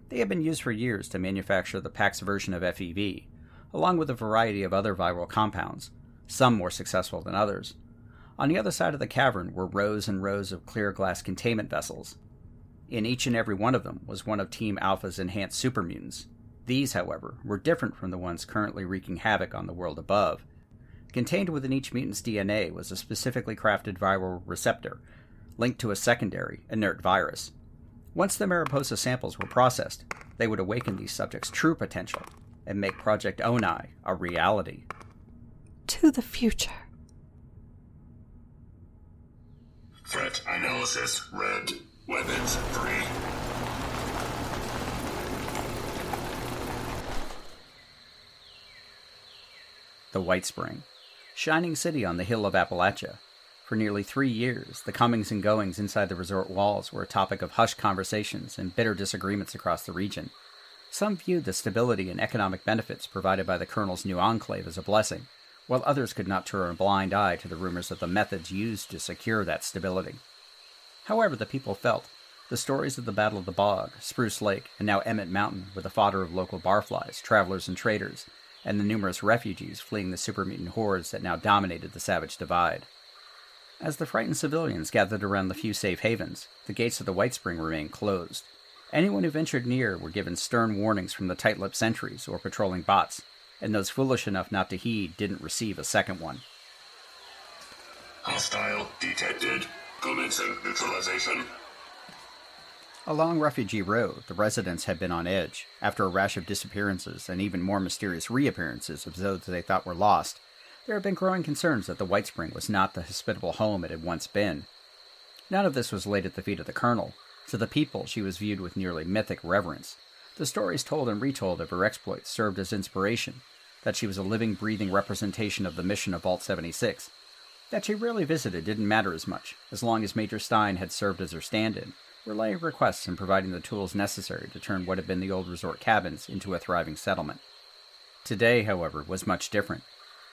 They had been used for years to manufacture the Pax version of FEV, along with a variety of other viral compounds, some more successful than others. On the other side of the cavern were rows and rows of clear glass containment vessels. In each and every one of them was one of Team Alpha's enhanced super mutants. These, however, were different from the ones currently wreaking havoc on the world above. Contained within each mutant's DNA was a specifically crafted viral receptor, linked to a secondary, inert virus. Once the Mariposa samples were processed, they would awaken these subjects' true potential and make Project Onai a reality. To the future. Threat analysis red. Weapons free. The White Spring, shining city on the hill of Appalachia. For nearly 3 years, the comings and goings inside the resort walls were a topic of hushed conversations and bitter disagreements across the region. Some viewed the stability and economic benefits provided by the Colonel's new enclave as a blessing, while others could not turn a blind eye to the rumors of the methods used to secure that stability. However, the people felt the stories of the Battle of the Bog, Spruce Lake, and now Emmett Mountain were the fodder of local barflies, travelers, and traders, and the numerous refugees fleeing the super mutant hordes that now dominated the Savage Divide. As the frightened civilians gathered around the few safe havens, the gates of the White Spring remained closed. Anyone who ventured near were given stern warnings from the tight-lipped sentries or patrolling bots, and those foolish enough not to heed didn't receive a second one. Hostile detected. Commencing neutralization. Along Refugee Road, the residents had been on edge, after a rash of disappearances and even more mysterious reappearances of those they thought were lost. There had been growing concerns that the White Spring was not the hospitable home it had once been. None of this was laid at the feet of the Colonel. To the people, she was viewed with nearly mythic reverence. The stories told and retold of her exploits served as inspiration, that she was a living, breathing representation of the mission of Vault 76. That she rarely visited didn't matter as much, as long as Major Stein had served as her stand-in, relaying requests and providing the tools necessary to turn what had been the old resort cabins into a thriving settlement. Today, however, was much different.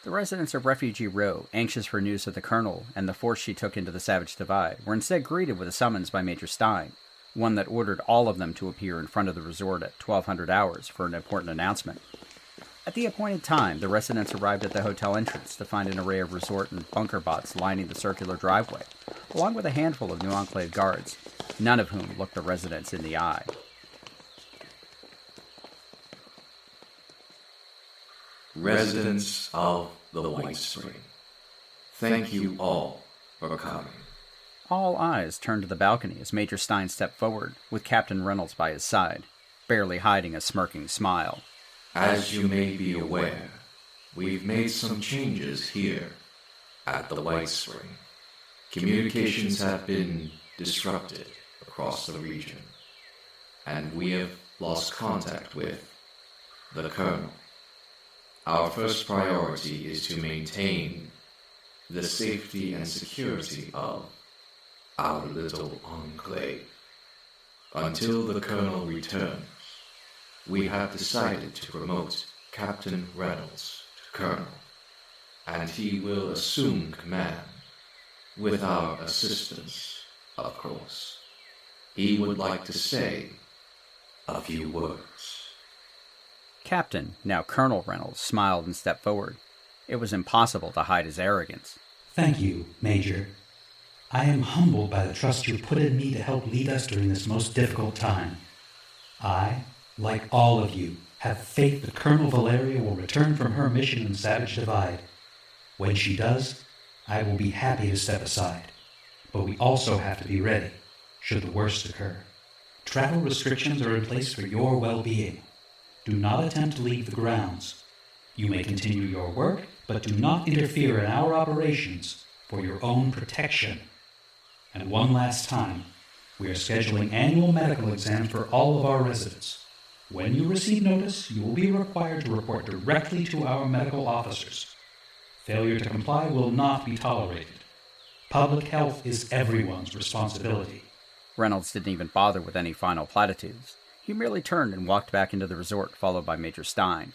The residents of Refugee Row, anxious for news of the Colonel and the force she took into the Savage Divide, were instead greeted with a summons by Major Stein, one that ordered all of them to appear in front of the resort at 1200 hours for an important announcement. At the appointed time, the residents arrived at the hotel entrance to find an array of resort and bunker bots lining the circular driveway, along with a handful of new Enclave guards, none of whom looked the residents in the eye. Residents of the White Spring, thank you all for coming. All eyes turned to the balcony as Major Stein stepped forward, with Captain Reynolds by his side, barely hiding a smirking smile. As you may be aware, we've made some changes here at the White Spring. Communications have been disrupted across the region, and we have lost contact with the Colonel. Our first priority is to maintain the safety and security of our little enclave. Until the Colonel returns, we have decided to promote Captain Reynolds to Colonel, and he will assume command, with our assistance, of course. He would like to say a few words. Captain, now Colonel Reynolds, smiled and stepped forward. It was impossible to hide his arrogance. Thank you, Major. I am humbled by the trust you put in me to help lead us during this most difficult time. I, like all of you, have faith that Colonel Valeria will return from her mission in Savage Divide. When she does, I will be happy to step aside. But we also have to be ready, should the worst occur. Travel restrictions are in place for your well-being. Do not attempt to leave the grounds. You may continue your work, but do not interfere in our operations for your own protection. And one last time, we are scheduling annual medical exams for all of our residents. When you receive notice, you will be required to report directly to our medical officers. Failure to comply will not be tolerated. Public health is everyone's responsibility. Reynolds didn't even bother with any final platitudes. He merely turned and walked back into the resort, followed by Major Stein.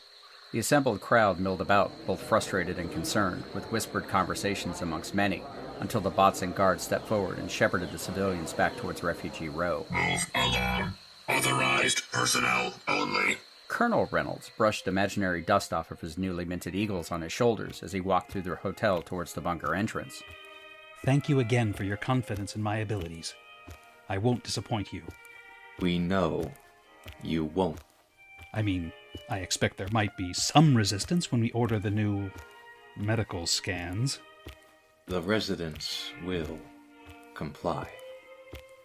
The assembled crowd milled about, both frustrated and concerned, with whispered conversations amongst many, until the bots and guards stepped forward and shepherded the civilians back towards Refugee Row. Move along. Authorized personnel only. Colonel Reynolds brushed imaginary dust off of his newly minted eagles on his shoulders as he walked through the hotel towards the bunker entrance. Thank you again for your confidence in my abilities. I won't disappoint you. We know you won't. I mean, I expect there might be some resistance when we order the new medical scans. The residents will comply.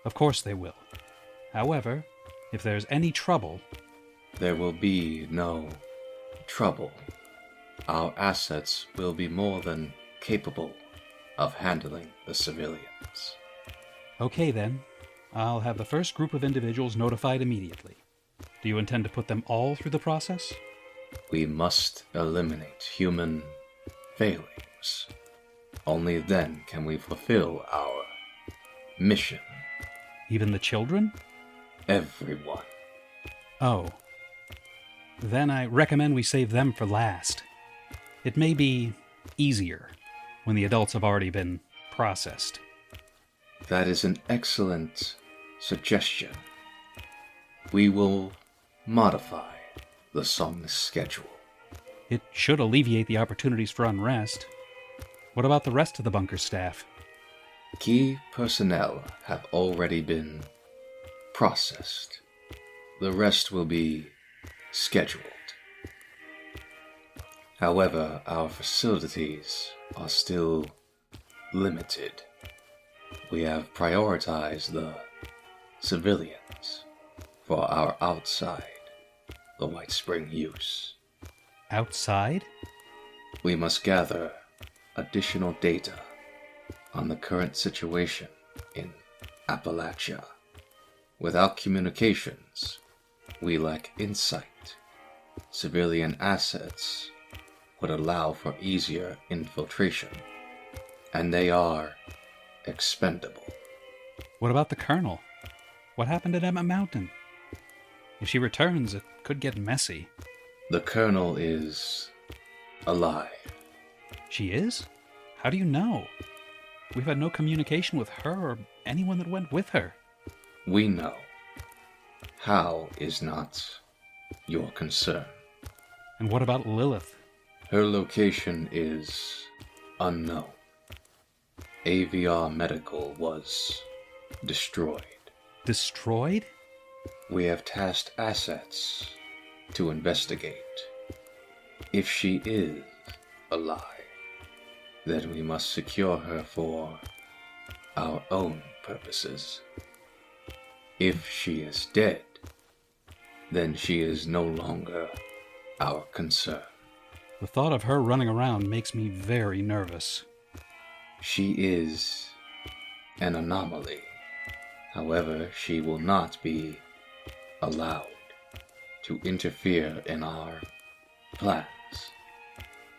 Of course they will. However, if there's any trouble... There will be no trouble. Our assets will be more than capable of handling the civilians. Okay then. I'll have the first group of individuals notified immediately. Do you intend to put them all through the process? We must eliminate human failings. Only then can we fulfill our mission. Even the children? Everyone. Oh. Then I recommend we save them for last. It may be easier when the adults have already been processed. That is an excellent suggestion. We will modify the SOMNUS schedule. It should alleviate the opportunities for unrest. What about the rest of the bunker staff? Key personnel have already been processed. The rest will be scheduled. However, our facilities are still limited. We have prioritized the civilians for our outside the White Spring use. Outside? We must gather additional data on the current situation in Appalachia. Without communications, we lack insight. Civilian assets would allow for easier infiltration. and they are expendable. What about the Colonel? What happened at Emmett Mountain? If she returns, it could get messy. The Colonel is alive. She is? How do you know? We've had no communication with her or anyone that went with her. We know. How is not your concern. And what about Lilith? Her location is unknown. AVR Medical was destroyed. Destroyed? We have tasked assets to investigate. If she is alive, then we must secure her for our own purposes. If she is dead, then she is no longer our concern. The thought of her running around makes me very nervous. She is an anomaly. However, she will not be allowed to interfere in our plans.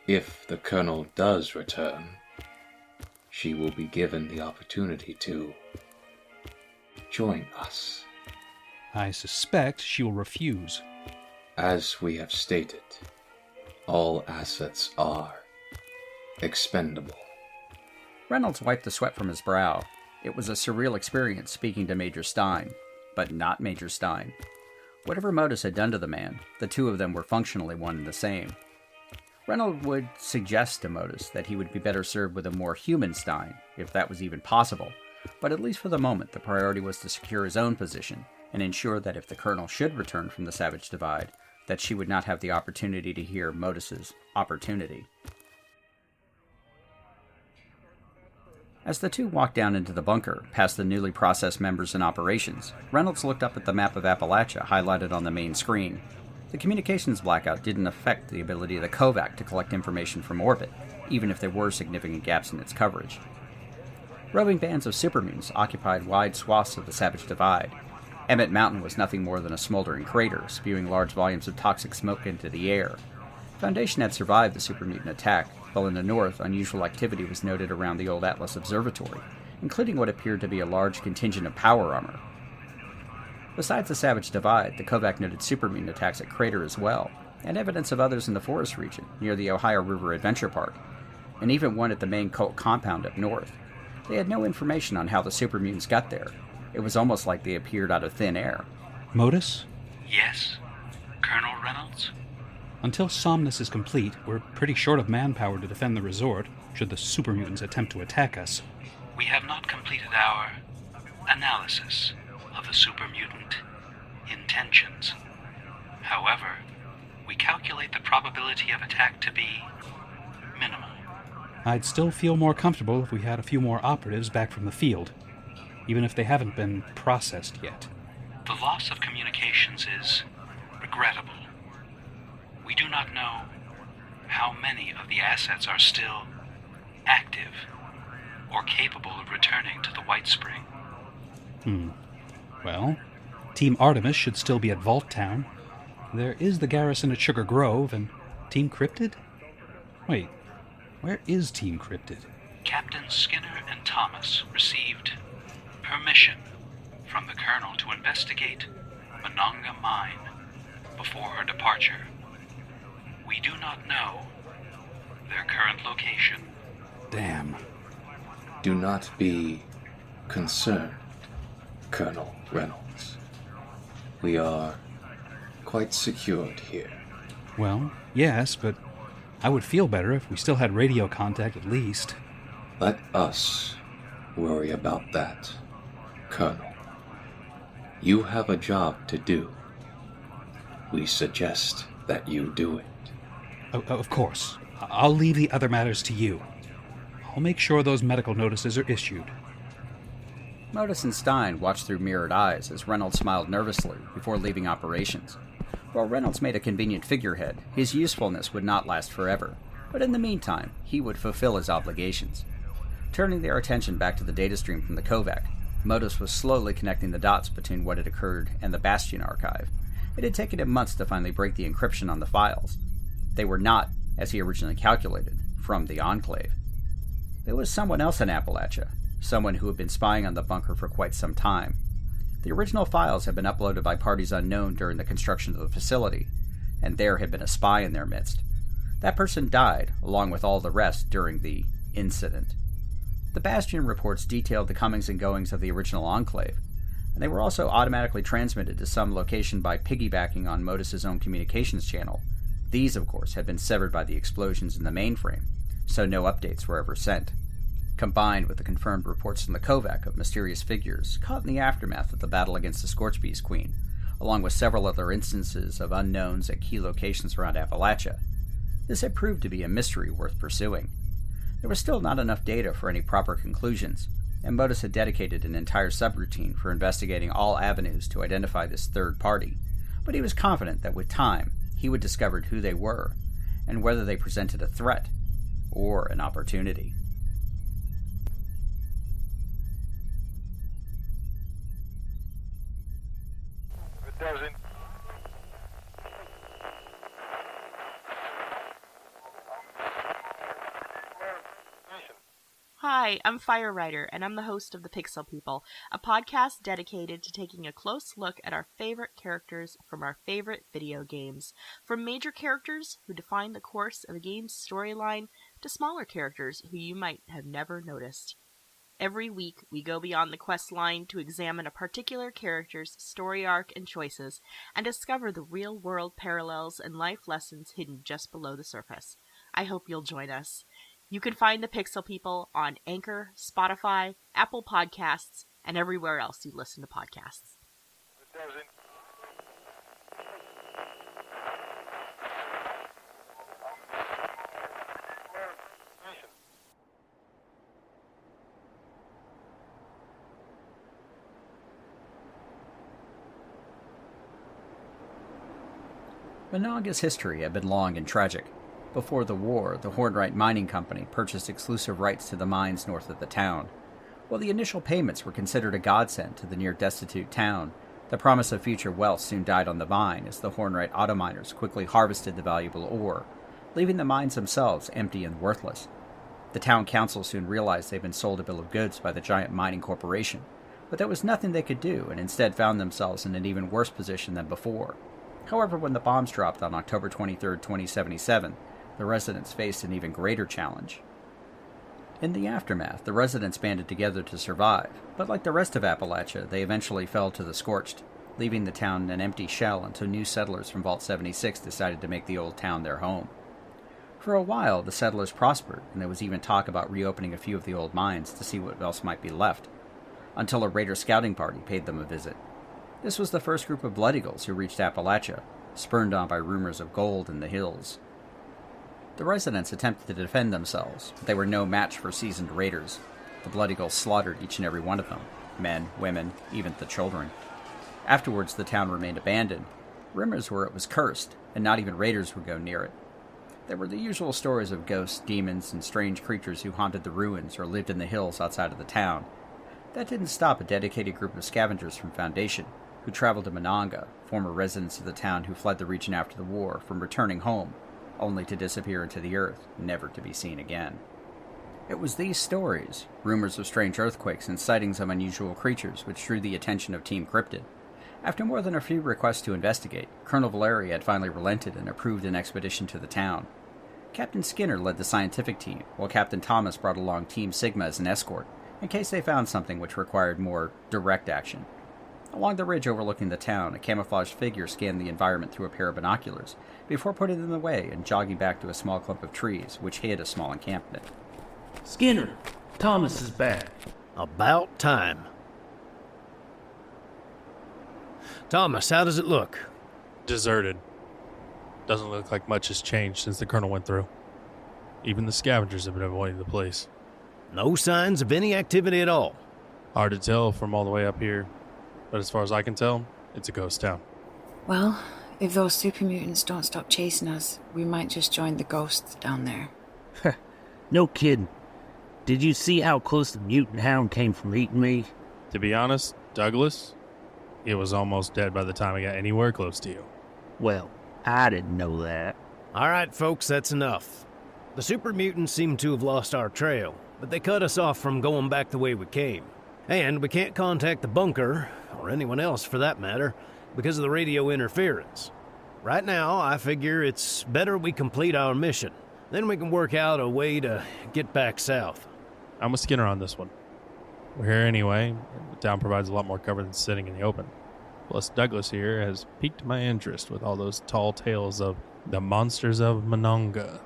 If the Colonel does return, she will be given the opportunity to join us. I suspect she will refuse. As we have stated, all assets are expendable. Reynolds wiped the sweat from his brow. It was a surreal experience speaking to Major Stein, but not Major Stein. Whatever MODUS had done to the man, the two of them were functionally one and the same. Reynolds would suggest to MODUS that he would be better served with a more human Stein, if that was even possible, but at least for the moment the priority was to secure his own position and ensure that if the Colonel should return from the Savage Divide, that she would not have the opportunity to hear MODUS's opportunity. As the two walked down into the bunker, past the newly processed members in operations, Reynolds looked up at the map of Appalachia highlighted on the main screen. The communications blackout didn't affect the ability of the Kovac to collect information from orbit, even if there were significant gaps in its coverage. Roving bands of super mutants occupied wide swaths of the Savage Divide. Emmett Mountain was nothing more than a smoldering crater, spewing large volumes of toxic smoke into the air. Foundation had survived the super mutant attack, while in the north, unusual activity was noted around the old Atlas Observatory, including what appeared to be a large contingent of power armor. Besides the Savage Divide, the Kovac noted super mutant attacks at Crater as well, and evidence of others in the forest region, near the Ohio River Adventure Park, and even one at the main cult compound up north. They had no information on how the super mutants got there. It was almost like they appeared out of thin air. MODUS? Yes. Colonel Reynolds? Until SOMNUS is complete, we're pretty short of manpower to defend the resort, should the super mutants attempt to attack us. We have not completed our analysis of the super mutant intentions. However, we calculate the probability of attack to be minimal. I'd still feel more comfortable if we had a few more operatives back from the field, even if they haven't been processed yet. The loss of communications is regrettable. We do not know how many of the assets are still active or capable of returning to the White Spring. Well, Team Artemis should still be at Vault Town. There is the garrison at Sugar Grove, and Team Cryptid? Wait, where is Team Cryptid? Captain Skinner and Thomas received permission from the Colonel to investigate Monongah Mine before her departure. We do not know their current location. Damn. Do not be concerned, Colonel Reynolds. We are quite secured here. Well, yes, but I would feel better if we still had radio contact at least. Let us worry about that, Colonel. You have a job to do. We suggest that you do it. Of course. I'll leave the other matters to you. I'll make sure those medical notices are issued. MODUS and Stein watched through mirrored eyes as Reynolds smiled nervously before leaving operations. While Reynolds made a convenient figurehead, his usefulness would not last forever, but in the meantime, he would fulfill his obligations. Turning their attention back to the data stream from the Kovac, MODUS was slowly connecting the dots between what had occurred and the Bastion archive. It had taken him months to finally break the encryption on the files. They were not, as he originally calculated, from the Enclave. It was someone else in Appalachia, someone who had been spying on the bunker for quite some time. The original files had been uploaded by parties unknown during the construction of the facility, and there had been a spy in their midst. That person died, along with all the rest, during the incident. The Bastion reports detailed the comings and goings of the original Enclave, and they were also automatically transmitted to some location by piggybacking on MODUS's own communications channel. These, of course, had been severed by the explosions in the mainframe, so no updates were ever sent. Combined with the confirmed reports from the Kovac of mysterious figures caught in the aftermath of the battle against the Scorched Beast Queen, along with several other instances of unknowns at key locations around Appalachia, this had proved to be a mystery worth pursuing. There was still not enough data for any proper conclusions, and MODUS had dedicated an entire subroutine for investigating all avenues to identify this third party, but he was confident that with time he would discover who they were, and whether they presented a threat or an opportunity. Doesn't. Hi, I'm Fire Rider, and I'm the host of The Pixel People, a podcast dedicated to taking a close look at our favorite characters from our favorite video games. From major characters who define the course of a game's storyline, to smaller characters who you might have never noticed. Every week, we go beyond the quest line to examine a particular character's story arc and choices, and discover the real-world parallels and life lessons hidden just below the surface. I hope you'll join us. You can find the Pixel People on Anchor, Spotify, Apple Podcasts, and everywhere else you listen to podcasts. Monongah's history had been long and tragic. Before the war, the Hornwright Mining Company purchased exclusive rights to the mines north of the town. While the initial payments were considered a godsend to the near-destitute town, the promise of future wealth soon died on the vine as the Hornwright auto miners quickly harvested the valuable ore, leaving the mines themselves empty and worthless. The town council soon realized they'd been sold a bill of goods by the giant mining corporation, but there was nothing they could do and instead found themselves in an even worse position than before. However, when the bombs dropped on October 23, 2077, the residents faced an even greater challenge. In the aftermath, the residents banded together to survive, but like the rest of Appalachia, they eventually fell to the Scorched, leaving the town an empty shell until new settlers from Vault 76 decided to make the old town their home. For a while, the settlers prospered, and there was even talk about reopening a few of the old mines to see what else might be left, until a raider scouting party paid them a visit. This was the first group of Blood Eagles who reached Appalachia, spurned on by rumors of gold in the hills. The residents attempted to defend themselves, but they were no match for seasoned raiders. The Blood Eagles slaughtered each and every one of them, men, women, even the children. Afterwards, the town remained abandoned. Rumors were it was cursed, and not even raiders would go near it. There were the usual stories of ghosts, demons, and strange creatures who haunted the ruins or lived in the hills outside of the town. That didn't stop a dedicated group of scavengers from Foundation, who traveled to Monongah, former residents of the town who fled the region after the war, from returning home, only to disappear into the earth, never to be seen again. It was these stories, rumors of strange earthquakes and sightings of unusual creatures, which drew the attention of Team Cryptid. After more than a few requests to investigate, Colonel Valeri had finally relented and approved an expedition to the town. Captain Skinner led the scientific team, while Captain Thomas brought along Team Sigma as an escort, in case they found something which required more direct action. Along the ridge overlooking the town, a camouflaged figure scanned the environment through a pair of binoculars, before putting them away and jogging back to a small clump of trees, which hid a small encampment. Skinner, Thomas is back. About time. Thomas, how does it look? Deserted. Doesn't look like much has changed since the Colonel went through. Even the scavengers have been avoiding the place. No signs of any activity at all. Hard to tell from all the way up here, but as far as I can tell, it's a ghost town. Well, if those super mutants don't stop chasing us, we might just join the ghosts down there. No kidding. Did you see how close the mutant hound came from eating me? To be honest, Douglas, it was almost dead by the time I got anywhere close to you. Well, I didn't know that. All right, folks, that's enough. The super mutants seem to have lost our trail, but they cut us off from going back the way we came. And we can't contact the bunker, or anyone else for that matter, because of the radio interference. Right now, I figure it's better we complete our mission. Then we can work out a way to get back south. I'm with Skinner on this one. We're here anyway. The town provides a lot more cover than sitting in the open. Plus, Douglas here has piqued my interest with all those tall tales of the monsters of Monongah.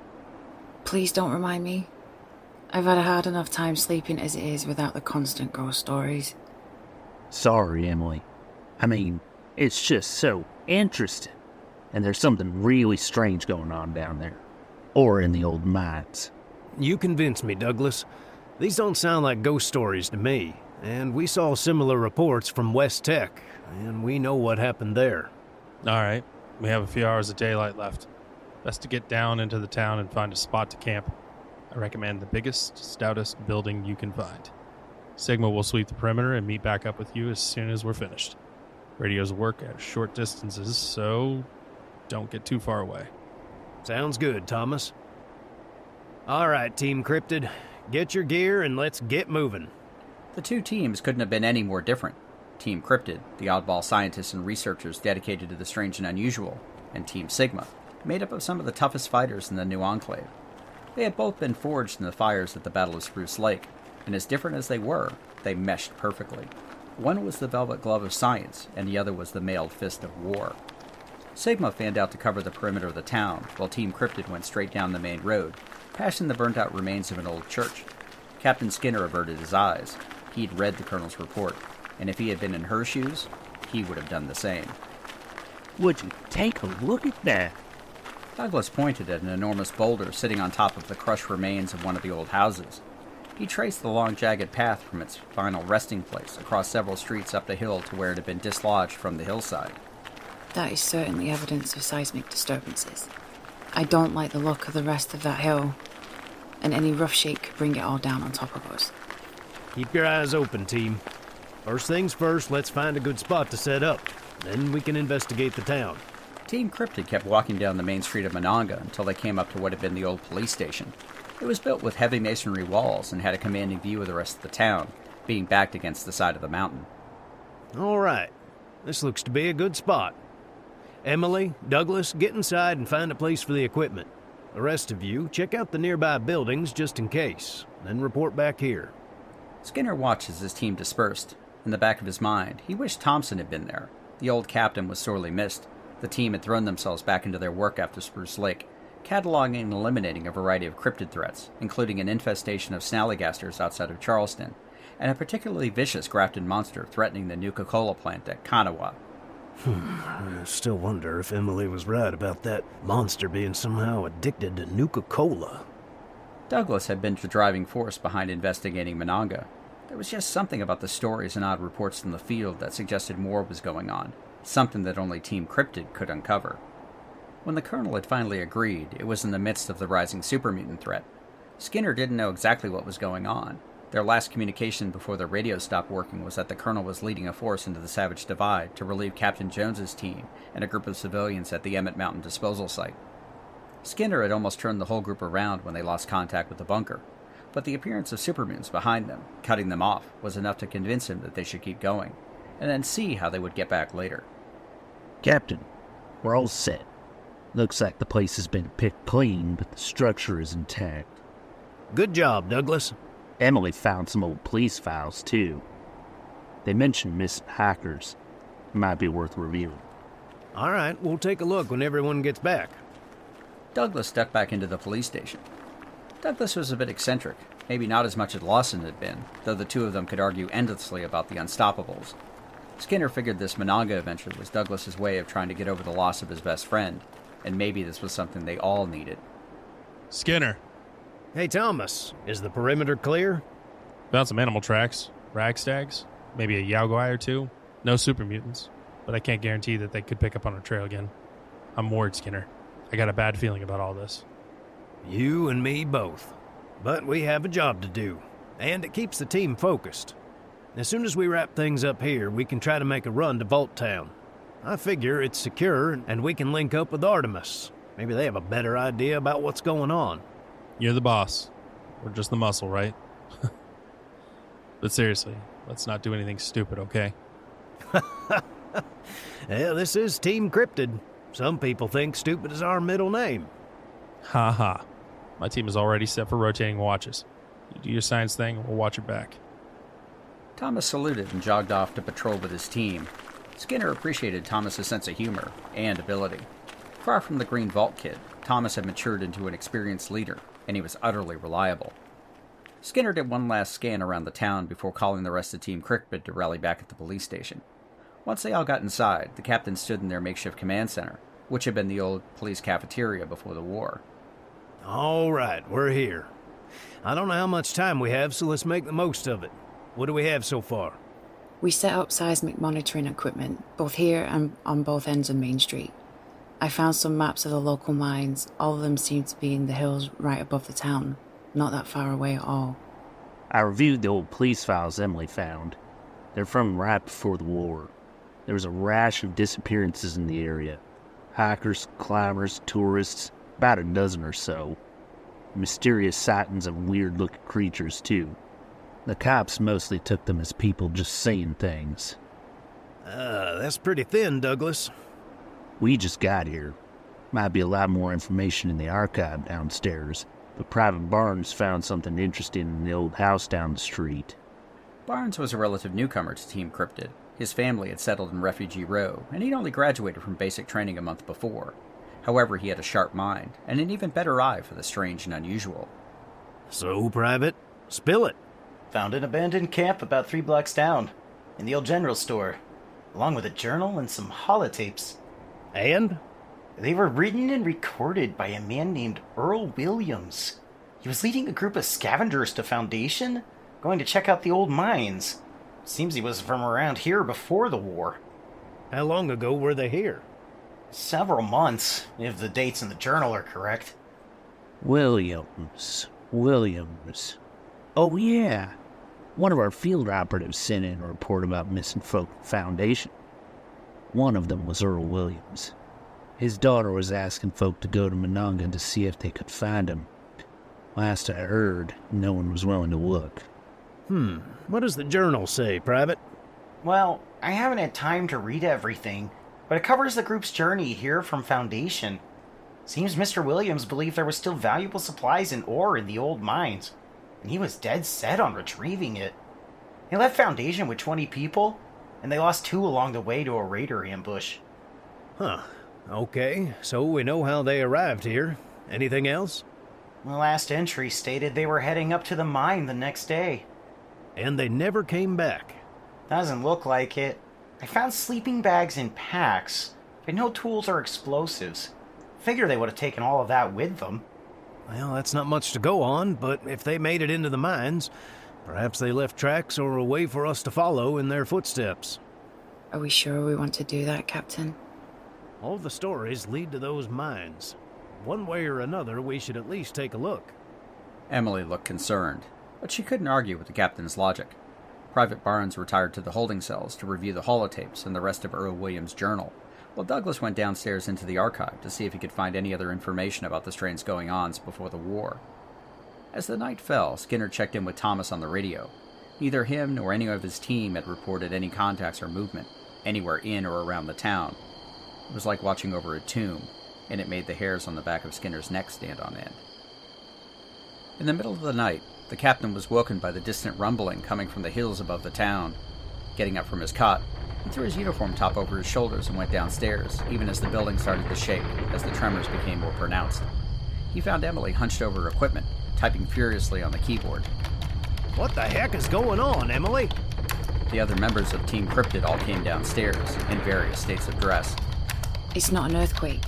Please don't remind me. I've had a hard enough time sleeping as it is without the constant ghost stories. Sorry, Emily. I mean, it's just so interesting. And there's something really strange going on down there. Or in the old mines. You convinced me, Douglas. These don't sound like ghost stories to me. And we saw similar reports from West Tech, and we know what happened there. All right. We have a few hours of daylight left. Best to get down into the town and find a spot to camp. I recommend the biggest, stoutest building you can find. Sigma will sweep the perimeter and meet back up with you as soon as we're finished. Radios work at short distances, so don't get too far away. Sounds good, Thomas. All right, Team Cryptid. Get your gear and let's get moving. The two teams couldn't have been any more different. Team Cryptid, the oddball scientists and researchers dedicated to the strange and unusual, and Team Sigma, made up of some of the toughest fighters in the new Enclave. They had both been forged in the fires at the Battle of Spruce Lake, and as different as they were, they meshed perfectly. One was the velvet glove of science, and the other was the mailed fist of war. Sigma fanned out to cover the perimeter of the town, while Team Cryptid went straight down the main road, passing the burnt-out remains of an old church. Captain Skinner averted his eyes. He'd read the Colonel's report, and if he had been in her shoes, he would have done the same. Would you take a look at that? Douglas pointed at an enormous boulder sitting on top of the crushed remains of one of the old houses. He traced the long, jagged path from its final resting place across several streets up the hill to where it had been dislodged from the hillside. That is certainly evidence of seismic disturbances. I don't like the look of the rest of that hill, and any rough shake could bring it all down on top of us. Keep your eyes open, team. First things first, let's find a good spot to set up. Then we can investigate the town. Team Cryptid kept walking down the main street of Monongah until they came up to what had been the old police station. It was built with heavy masonry walls and had a commanding view of the rest of the town, being backed against the side of the mountain. All right. This looks to be a good spot. Emily, Douglas, get inside and find a place for the equipment. The rest of you, check out the nearby buildings just in case, then report back here. Skinner watched as his team dispersed. In the back of his mind, he wished Thompson had been there. The old captain was sorely missed. The team had thrown themselves back into their work after Spruce Lake, cataloging and eliminating a variety of cryptid threats, including an infestation of snallygasters outside of Charleston, and a particularly vicious grafted monster threatening the Nuka-Cola plant at Kanawha. I still wonder if Emily was right about that monster being somehow addicted to Nuka-Cola. Douglas had been the driving force behind investigating Monongah. There was just something about the stories and odd reports from the field that suggested more was going on, something that only Team Cryptid could uncover. When the Colonel had finally agreed, it was in the midst of the rising super mutant threat. Skinner didn't know exactly what was going on. Their last communication before the radio stopped working was that the Colonel was leading a force into the Savage Divide to relieve Captain Jones's team and a group of civilians at the Emmett Mountain disposal site. Skinner had almost turned the whole group around when they lost contact with the bunker, but the appearance of super mutants behind them, cutting them off, was enough to convince him that they should keep going, and then see how they would get back later. Captain, we're all set. Looks like the place has been picked clean, but the structure is intact. Good job, Douglas. Emily found some old police files, too. They mentioned missing hackers. Might be worth reviewing. All right, we'll take a look when everyone gets back. Douglas stepped back into the police station. Douglas was a bit eccentric, maybe not as much as Lawson had been, though the two of them could argue endlessly about the Unstoppables. Skinner figured this Monongah adventure was Douglas's way of trying to get over the loss of his best friend, and maybe this was something they all needed. Skinner. Hey, Thomas, is the perimeter clear? Found some animal tracks, ragstags, maybe a Yaogwai or two. No super mutants, but I can't guarantee that they could pick up on our trail again. I'm worried, Skinner. I got a bad feeling about all this. You and me both. But we have a job to do, and it keeps the team focused. As soon as we wrap things up here, we can try to make a run to Vault Town. I figure it's secure, and we can link up with Artemis. Maybe they have a better idea about what's going on. You're the boss. We're just the muscle, right? But seriously, let's not do anything stupid, okay? Yeah, this is Team Cryptid. Some people think stupid is our middle name. Ha ha. My team is already set for rotating watches. You do your science thing, and we'll watch your back. Thomas saluted and jogged off to patrol with his team. Skinner appreciated Thomas's sense of humor and ability. Far from the Green Vault Kid, Thomas had matured into an experienced leader, and he was utterly reliable. Skinner did one last scan around the town before calling the rest of Team Cryptid to rally back at the police station. Once they all got inside, the captain stood in their makeshift command center, which had been the old police cafeteria before the war. All right, we're here. I don't know how much time we have, so let's make the most of it. What do we have so far? We set up seismic monitoring equipment, both here and on both ends of Main Street. I found some maps of the local mines. All of them seem to be in the hills right above the town, not that far away at all. I reviewed the old police files Emily found. They're from right before the war. There was a rash of disappearances in the area. Hikers, climbers, tourists, about a dozen or so. Mysterious sightings of weird-looking creatures, too. The cops mostly took them as people just saying things. That's pretty thin, Douglas. We just got here. Might be a lot more information in the archive downstairs, but Private Barnes found something interesting in the old house down the street. Barnes was a relative newcomer to Team Cryptid. His family had settled in Refugee Row, and he'd only graduated from basic training a month before. However, he had a sharp mind, and an even better eye for the strange and unusual. So, Private, spill it. Found an abandoned camp about 3 blocks down, in the old general store, along with a journal and some holotapes. And? They were written and recorded by a man named Earl Williams. He was leading a group of scavengers to Foundation, going to check out the old mines. Seems he was from around here before the war. How long ago were they here? Several months, if the dates in the journal are correct. Williams. Oh, yeah. One of our field operatives sent in a report about missing folk at Foundation. One of them was Earl Williams. His daughter was asking folk to go to Monongah to see if they could find him. Last I heard, no one was willing to look. What does the journal say, Private? Well, I haven't had time to read everything, but it covers the group's journey here from Foundation. Seems Mr. Williams believed there was still valuable supplies and ore in the old mines, and he was dead set on retrieving it. He left Foundation with 20 people, and they lost 2 along the way to a raider ambush. Huh. Okay, so we know how they arrived here. Anything else? The last entry stated they were heading up to the mine the next day. And they never came back? Doesn't look like it. I found sleeping bags and packs, but no tools or explosives. Figure they would have taken all of that with them. Well, that's not much to go on, but if they made it into the mines, perhaps they left tracks or a way for us to follow in their footsteps. Are we sure we want to do that, Captain? All the stories lead to those mines. One way or another, we should at least take a look. Emily looked concerned, but she couldn't argue with the captain's logic. Private Barnes retired to the holding cells to review the holotapes and the rest of Earl Williams' journal, while Douglas went downstairs into the archive to see if he could find any other information about the strange goings-ons before the war. As the night fell, Skinner checked in with Thomas on the radio. Neither him nor any of his team had reported any contacts or movement anywhere in or around the town. It was like watching over a tomb, and it made the hairs on the back of Skinner's neck stand on end. In the middle of the night, the captain was woken by the distant rumbling coming from the hills above the town. Getting up from his cot, he threw his uniform top over his shoulders and went downstairs, even as the building started to shake, as the tremors became more pronounced. He found Emily hunched over her equipment, typing furiously on the keyboard. What the heck is going on, Emily? The other members of Team Cryptid all came downstairs, in various states of dress. It's not an earthquake.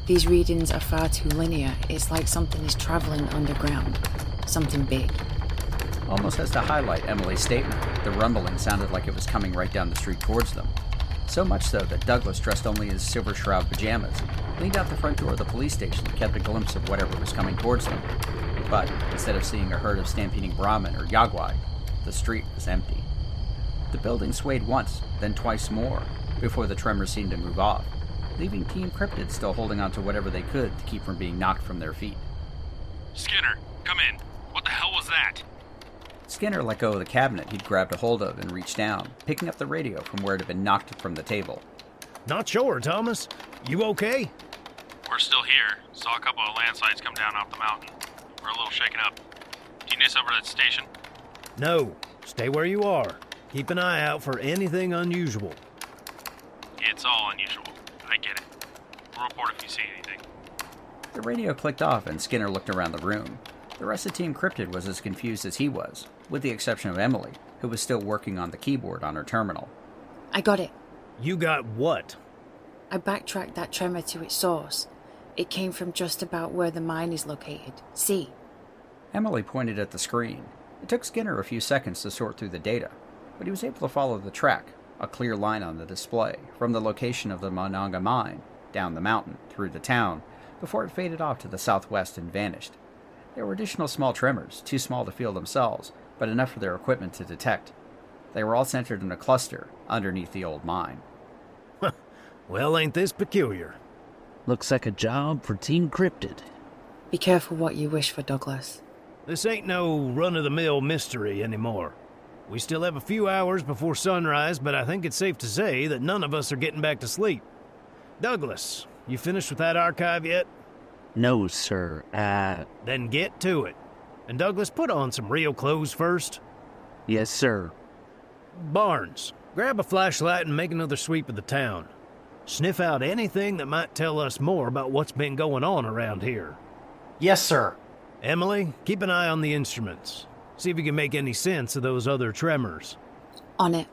These readings are far too linear. It's like something is traveling underground. Something big. Almost as to highlight Emily's statement, the rumbling sounded like it was coming right down the street towards them. So much so that Douglas, dressed only in his silver shroud pajamas, leaned out the front door of the police station and kept a glimpse of whatever was coming towards them. But instead of seeing a herd of stampeding Brahmin or Yagwai, the street was empty. The building swayed once, then twice more, before the tremors seemed to move off, leaving Team Cryptid still holding on to whatever they could to keep from being knocked from their feet. Skinner, come in. What the hell was that? Skinner let go of the cabinet he'd grabbed a hold of and reached down, picking up the radio from where it had been knocked from the table. Not sure, Thomas. You okay? We're still here. Saw a couple of landslides come down off the mountain. We're a little shaken up. Do you need us over at the station? No. Stay where you are. Keep an eye out for anything unusual. It's all unusual. I get it. We'll report if you see anything. The radio clicked off and Skinner looked around the room. The rest of Team Cryptid was as confused as he was, with the exception of Emily, who was still working on the keyboard on her terminal. I got it. You got what? I backtracked that tremor to its source. It came from just about where the mine is located. See? Emily pointed at the screen. It took Skinner a few seconds to sort through the data, but he was able to follow the track, a clear line on the display, from the location of the Monongah mine, down the mountain, through the town, before it faded off to the southwest and vanished. There were additional small tremors, too small to feel themselves, but enough for their equipment to detect. They were all centered in a cluster underneath the old mine. Well, ain't this peculiar? Looks like a job for Team Cryptid. Be careful what you wish for, Douglas. This ain't no run-of-the-mill mystery anymore. We still have a few hours before sunrise, but I think it's safe to say that none of us are getting back to sleep. Douglas, you finished with that archive yet? No, sir. Then get to it. And Douglas, put on some real clothes first. Yes, sir. Barnes, grab a flashlight and make another sweep of the town. Sniff out anything that might tell us more about what's been going on around here. Yes, sir. Emily, keep an eye on the instruments. See if you can make any sense of those other tremors. On it.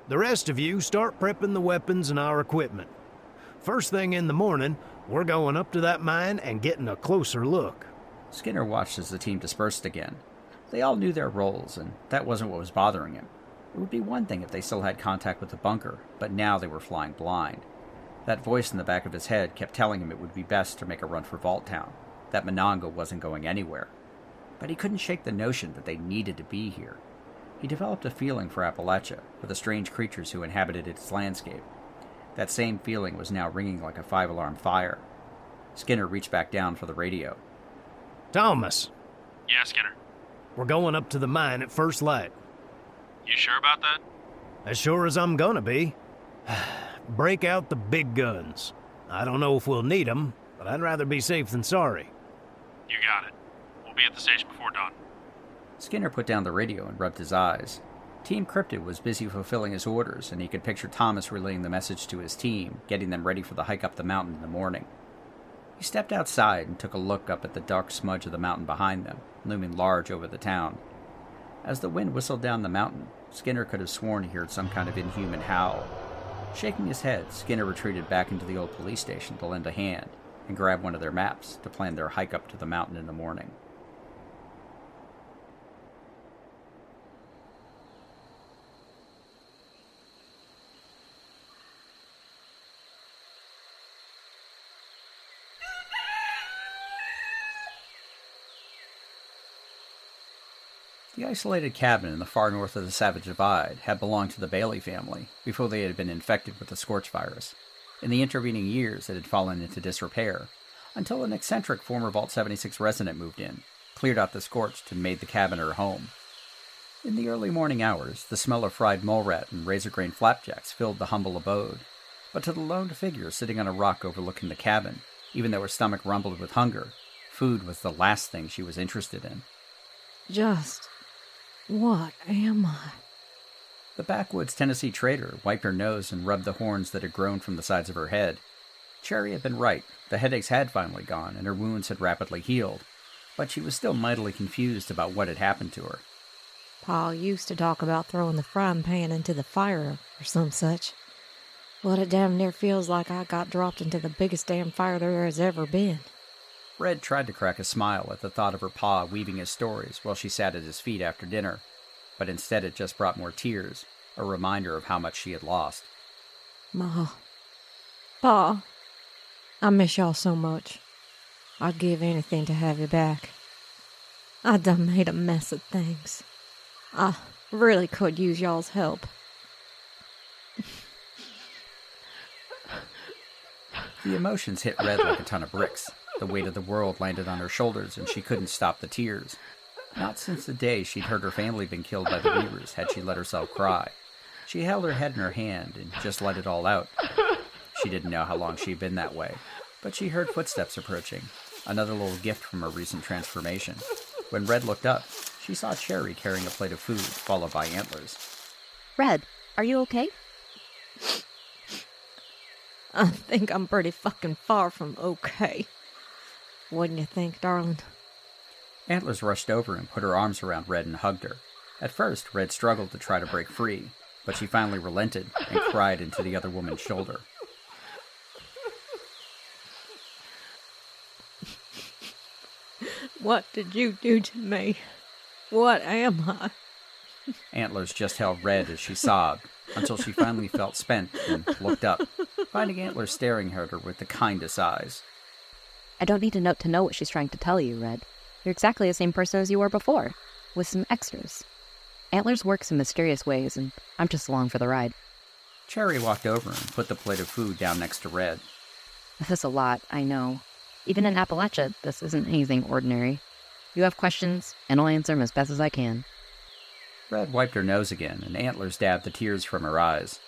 The rest of you, start prepping the weapons and our equipment. First thing in the morning, we're going up to that mine and getting a closer look. Skinner watched as the team dispersed again. They all knew their roles, and that wasn't what was bothering him. It would be one thing if they still had contact with the bunker, but now they were flying blind. That voice in the back of his head kept telling him it would be best to make a run for Vault Town, that Monongah wasn't going anywhere. But he couldn't shake the notion that they needed to be here. He developed a feeling for Appalachia, for the strange creatures who inhabited its landscape. That same feeling was now ringing like a 5-alarm fire. Skinner reached back down for the radio. Thomas. Yeah, Skinner. We're going up to the mine at first light. You sure about that? As sure as I'm gonna be. Break out the big guns. I don't know if we'll need them, but I'd rather be safe than sorry. You got it. We'll be at the station before dawn. Skinner put down the radio and rubbed his eyes. Team Cryptid was busy fulfilling his orders, and he could picture Thomas relaying the message to his team, getting them ready for the hike up the mountain in the morning. He stepped outside and took a look up at the dark smudge of the mountain behind them, looming large over the town. As the wind whistled down the mountain, Skinner could have sworn he heard some kind of inhuman howl. Shaking his head, Skinner retreated back into the old police station to lend a hand, and grab one of their maps to plan their hike up to the mountain in the morning. The isolated cabin in the far north of the Savage Divide had belonged to the Bailey family before they had been infected with the Scorched virus. In the intervening years, it had fallen into disrepair, until an eccentric former Vault 76 resident moved in, cleared out the Scorched, and made the cabin her home. In the early morning hours, the smell of fried mole rat and razor-grain flapjacks filled the humble abode, but to the lone figure sitting on a rock overlooking the cabin, even though her stomach rumbled with hunger, food was the last thing she was interested in. Just... what am I? The backwoods Tennessee trader wiped her nose and rubbed the horns that had grown from the sides of her head. Cherry had been right. The headaches had finally gone, and her wounds had rapidly healed, but she was still mightily confused about what had happened to her. Pa used to talk about throwing the frying pan into the fire or some such. Well, it damn near feels like I got dropped into the biggest damn fire there has ever been. Red tried to crack a smile at the thought of her pa weaving his stories while she sat at his feet after dinner, but instead it just brought more tears, a reminder of how much she had lost. Ma, Pa, I miss y'all so much. I'd give anything to have you back. I done made a mess of things. I really could use y'all's help. The emotions hit Red like a ton of bricks. The weight of the world landed on her shoulders, and she couldn't stop the tears. Not since the day she'd heard her family been killed by the Reavers had she let herself cry. She held her head in her hand and just let it all out. She didn't know how long she'd been that way, but she heard footsteps approaching, another little gift from her recent transformation. When Red looked up, she saw Cherry carrying a plate of food, followed by Antlers. Red, are you okay? I think I'm pretty fucking far from okay. Wouldn't you think, darling? Antlers rushed over and put her arms around Red and hugged her. At first, Red struggled to try to break free, but she finally relented and cried into the other woman's shoulder. What did you do to me? What am I? Antlers just held Red as she sobbed, until she finally felt spent and looked up, finding Antlers staring at her with the kindest eyes. I don't need a note to know what she's trying to tell you, Red. You're exactly the same person as you were before, with some extras. Antlers works in mysterious ways, and I'm just along for the ride. Cherry walked over and put the plate of food down next to Red. This is a lot, I know. Even in Appalachia, this isn't anything ordinary. You have questions, and I'll answer them as best as I can. Red wiped her nose again, and Antlers dabbed the tears from her eyes.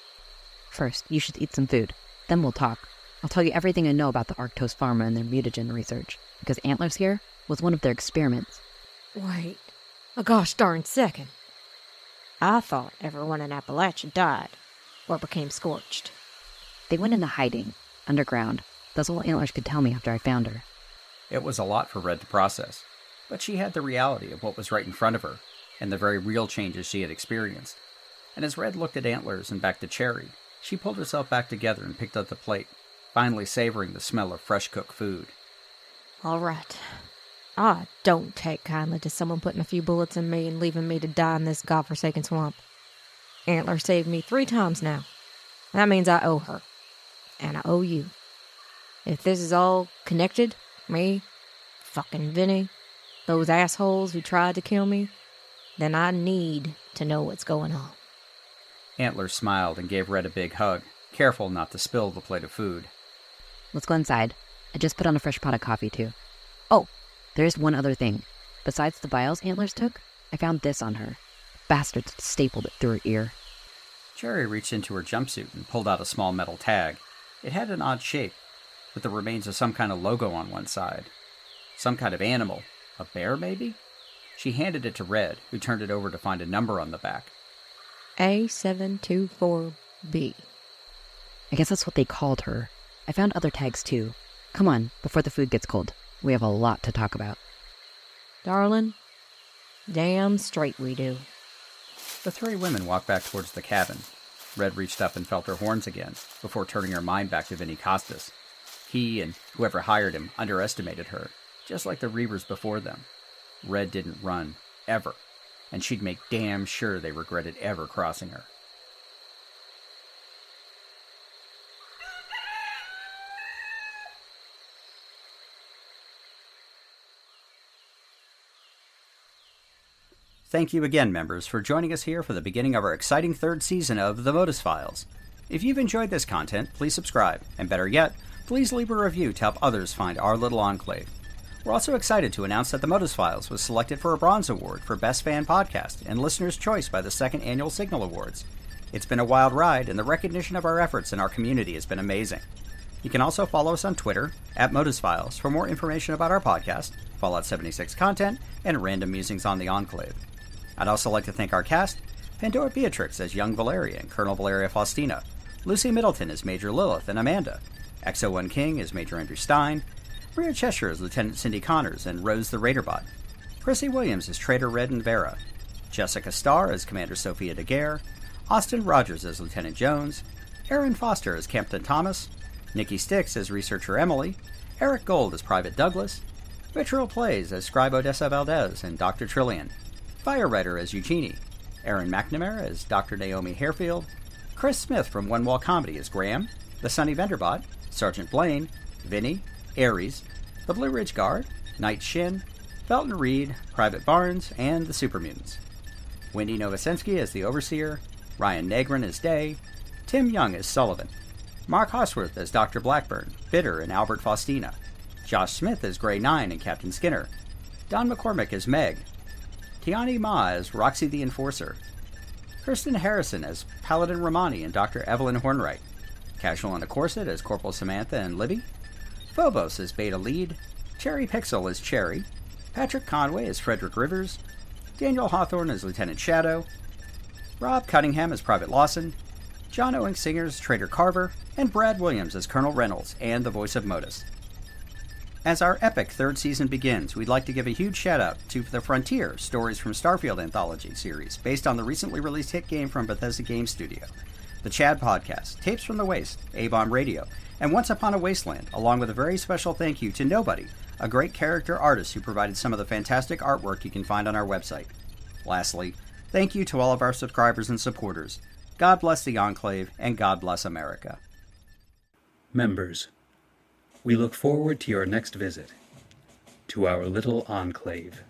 First, you should eat some food. Then we'll talk. I'll tell you everything I know about the Arctos Pharma and their mutagen research, because Antlers here was one of their experiments. Wait a gosh darn second. I thought everyone in Appalachia died, or became scorched. They went into hiding, underground. That's all Antlers could tell me after I found her. It was a lot for Red to process, but she had the reality of what was right in front of her, and the very real changes she had experienced. And as Red looked at Antlers and back to Cherry, she pulled herself back together and picked up the plate, finally savoring the smell of fresh-cooked food. All right. I don't take kindly to someone putting a few bullets in me and leaving me to die in this godforsaken swamp. Antler saved me 3 times now. That means I owe her. And I owe you. If this is all connected, me, fucking Vinny, those assholes who tried to kill me, then I need to know what's going on. Antlers smiled and gave Red a big hug, careful not to spill the plate of food. Let's go inside. I just put on a fresh pot of coffee, too. Oh, there's one other thing. Besides the vials Antlers took, I found this on her. Bastards stapled it through her ear. Cherry reached into her jumpsuit and pulled out a small metal tag. It had an odd shape, with the remains of some kind of logo on one side. Some kind of animal. A bear, maybe? She handed it to Red, who turned it over to find a number on the back. A724B. I guess that's what they called her. I found other tags, too. Come on, before the food gets cold. We have a lot to talk about. Darling, damn straight we do. The 3 women walked back towards the cabin. Red reached up and felt her horns again, before turning her mind back to Vinny Costas. He and whoever hired him underestimated her, just like the Reavers before them. Red didn't run, ever, and she'd make damn sure they regretted ever crossing her. Thank you again, members, for joining us here for the beginning of our exciting 3rd season of The MODUS Files. If you've enjoyed this content, please subscribe, and better yet, please leave a review to help others find our little enclave. We're also excited to announce that The MODUS Files was selected for a Bronze Award for Best Fan Podcast and Listener's Choice by the 2nd Annual Signal Awards. It's been a wild ride, and the recognition of our efforts in our community has been amazing. You can also follow us on Twitter, @ModusFiles, for more information about our podcast, Fallout 76 content, and random musings on the Enclave. I'd also like to thank our cast, Pandora Beatrix as young Valeria and Colonel Valeria Faustina, Lucy Middleton as Major Lilith and Amanda, XO1 King as Major Andrew Stein, Maria Cheshire as Lieutenant Cindy Connors and Rose the Raiderbot, Chrissy Williams as Trader Red and Vera, Jessica Starr as Commander Sofia Daguerre, Austin Rogers as Lieutenant Jones, Aaron Foster as Captain Thomas, Nikki Stix as Researcher Emily, Eric Gold as Private Douglas, Vitriol Plays as Scribe Odessa Valdez and Dr. Trillian, Firewriter as Eugenie, Aaron McNamara as Dr. Naomi Harefield, Chris Smith from One Wall Comedy as Graham, the Sunny Venderbot, Sergeant Blaine, Vinny, Ares, the Blue Ridge Guard, Knight Shin, Felton Reed, Private Barnes, and the Super Mutants. Wendy Novosensky as the Overseer, Ryan Negrin as Day, Tim Young as Sullivan, Mark Hosworth as Dr. Blackburn, Bitter and Albert Faustina, Josh Smith as Grey 9 and Captain Skinner, Don McCormick as Meg, Tiani Ma as Roxy the Enforcer, Kirsten Harrison as Paladin Romani and Dr. Evelyn Hornwright, Casual in a Corset as Corporal Samantha and Libby, Phobos as Beta Lead, Cherry Pixel as Cherry, Patrick Conway as Frederick Rivers, Daniel Hawthorne as Lieutenant Shadow, Rob Cunningham as Private Lawson, John Owing Singer as Trader Carver, and Brad Williams as Colonel Reynolds and the voice of MODUS. As our epic third season begins, we'd like to give a huge shout out to The Frontier, Stories from Starfield anthology series, based on the recently released hit game from Bethesda Game Studio, the Chad Podcast, Tapes from the Waste, A-Bomb Radio, and Once Upon a Wasteland, along with a very special thank you to Nobody, a great character artist who provided some of the fantastic artwork you can find on our website. Lastly, thank you to all of our subscribers and supporters. God bless the Enclave, and God bless America. Members, we look forward to your next visit to our little enclave.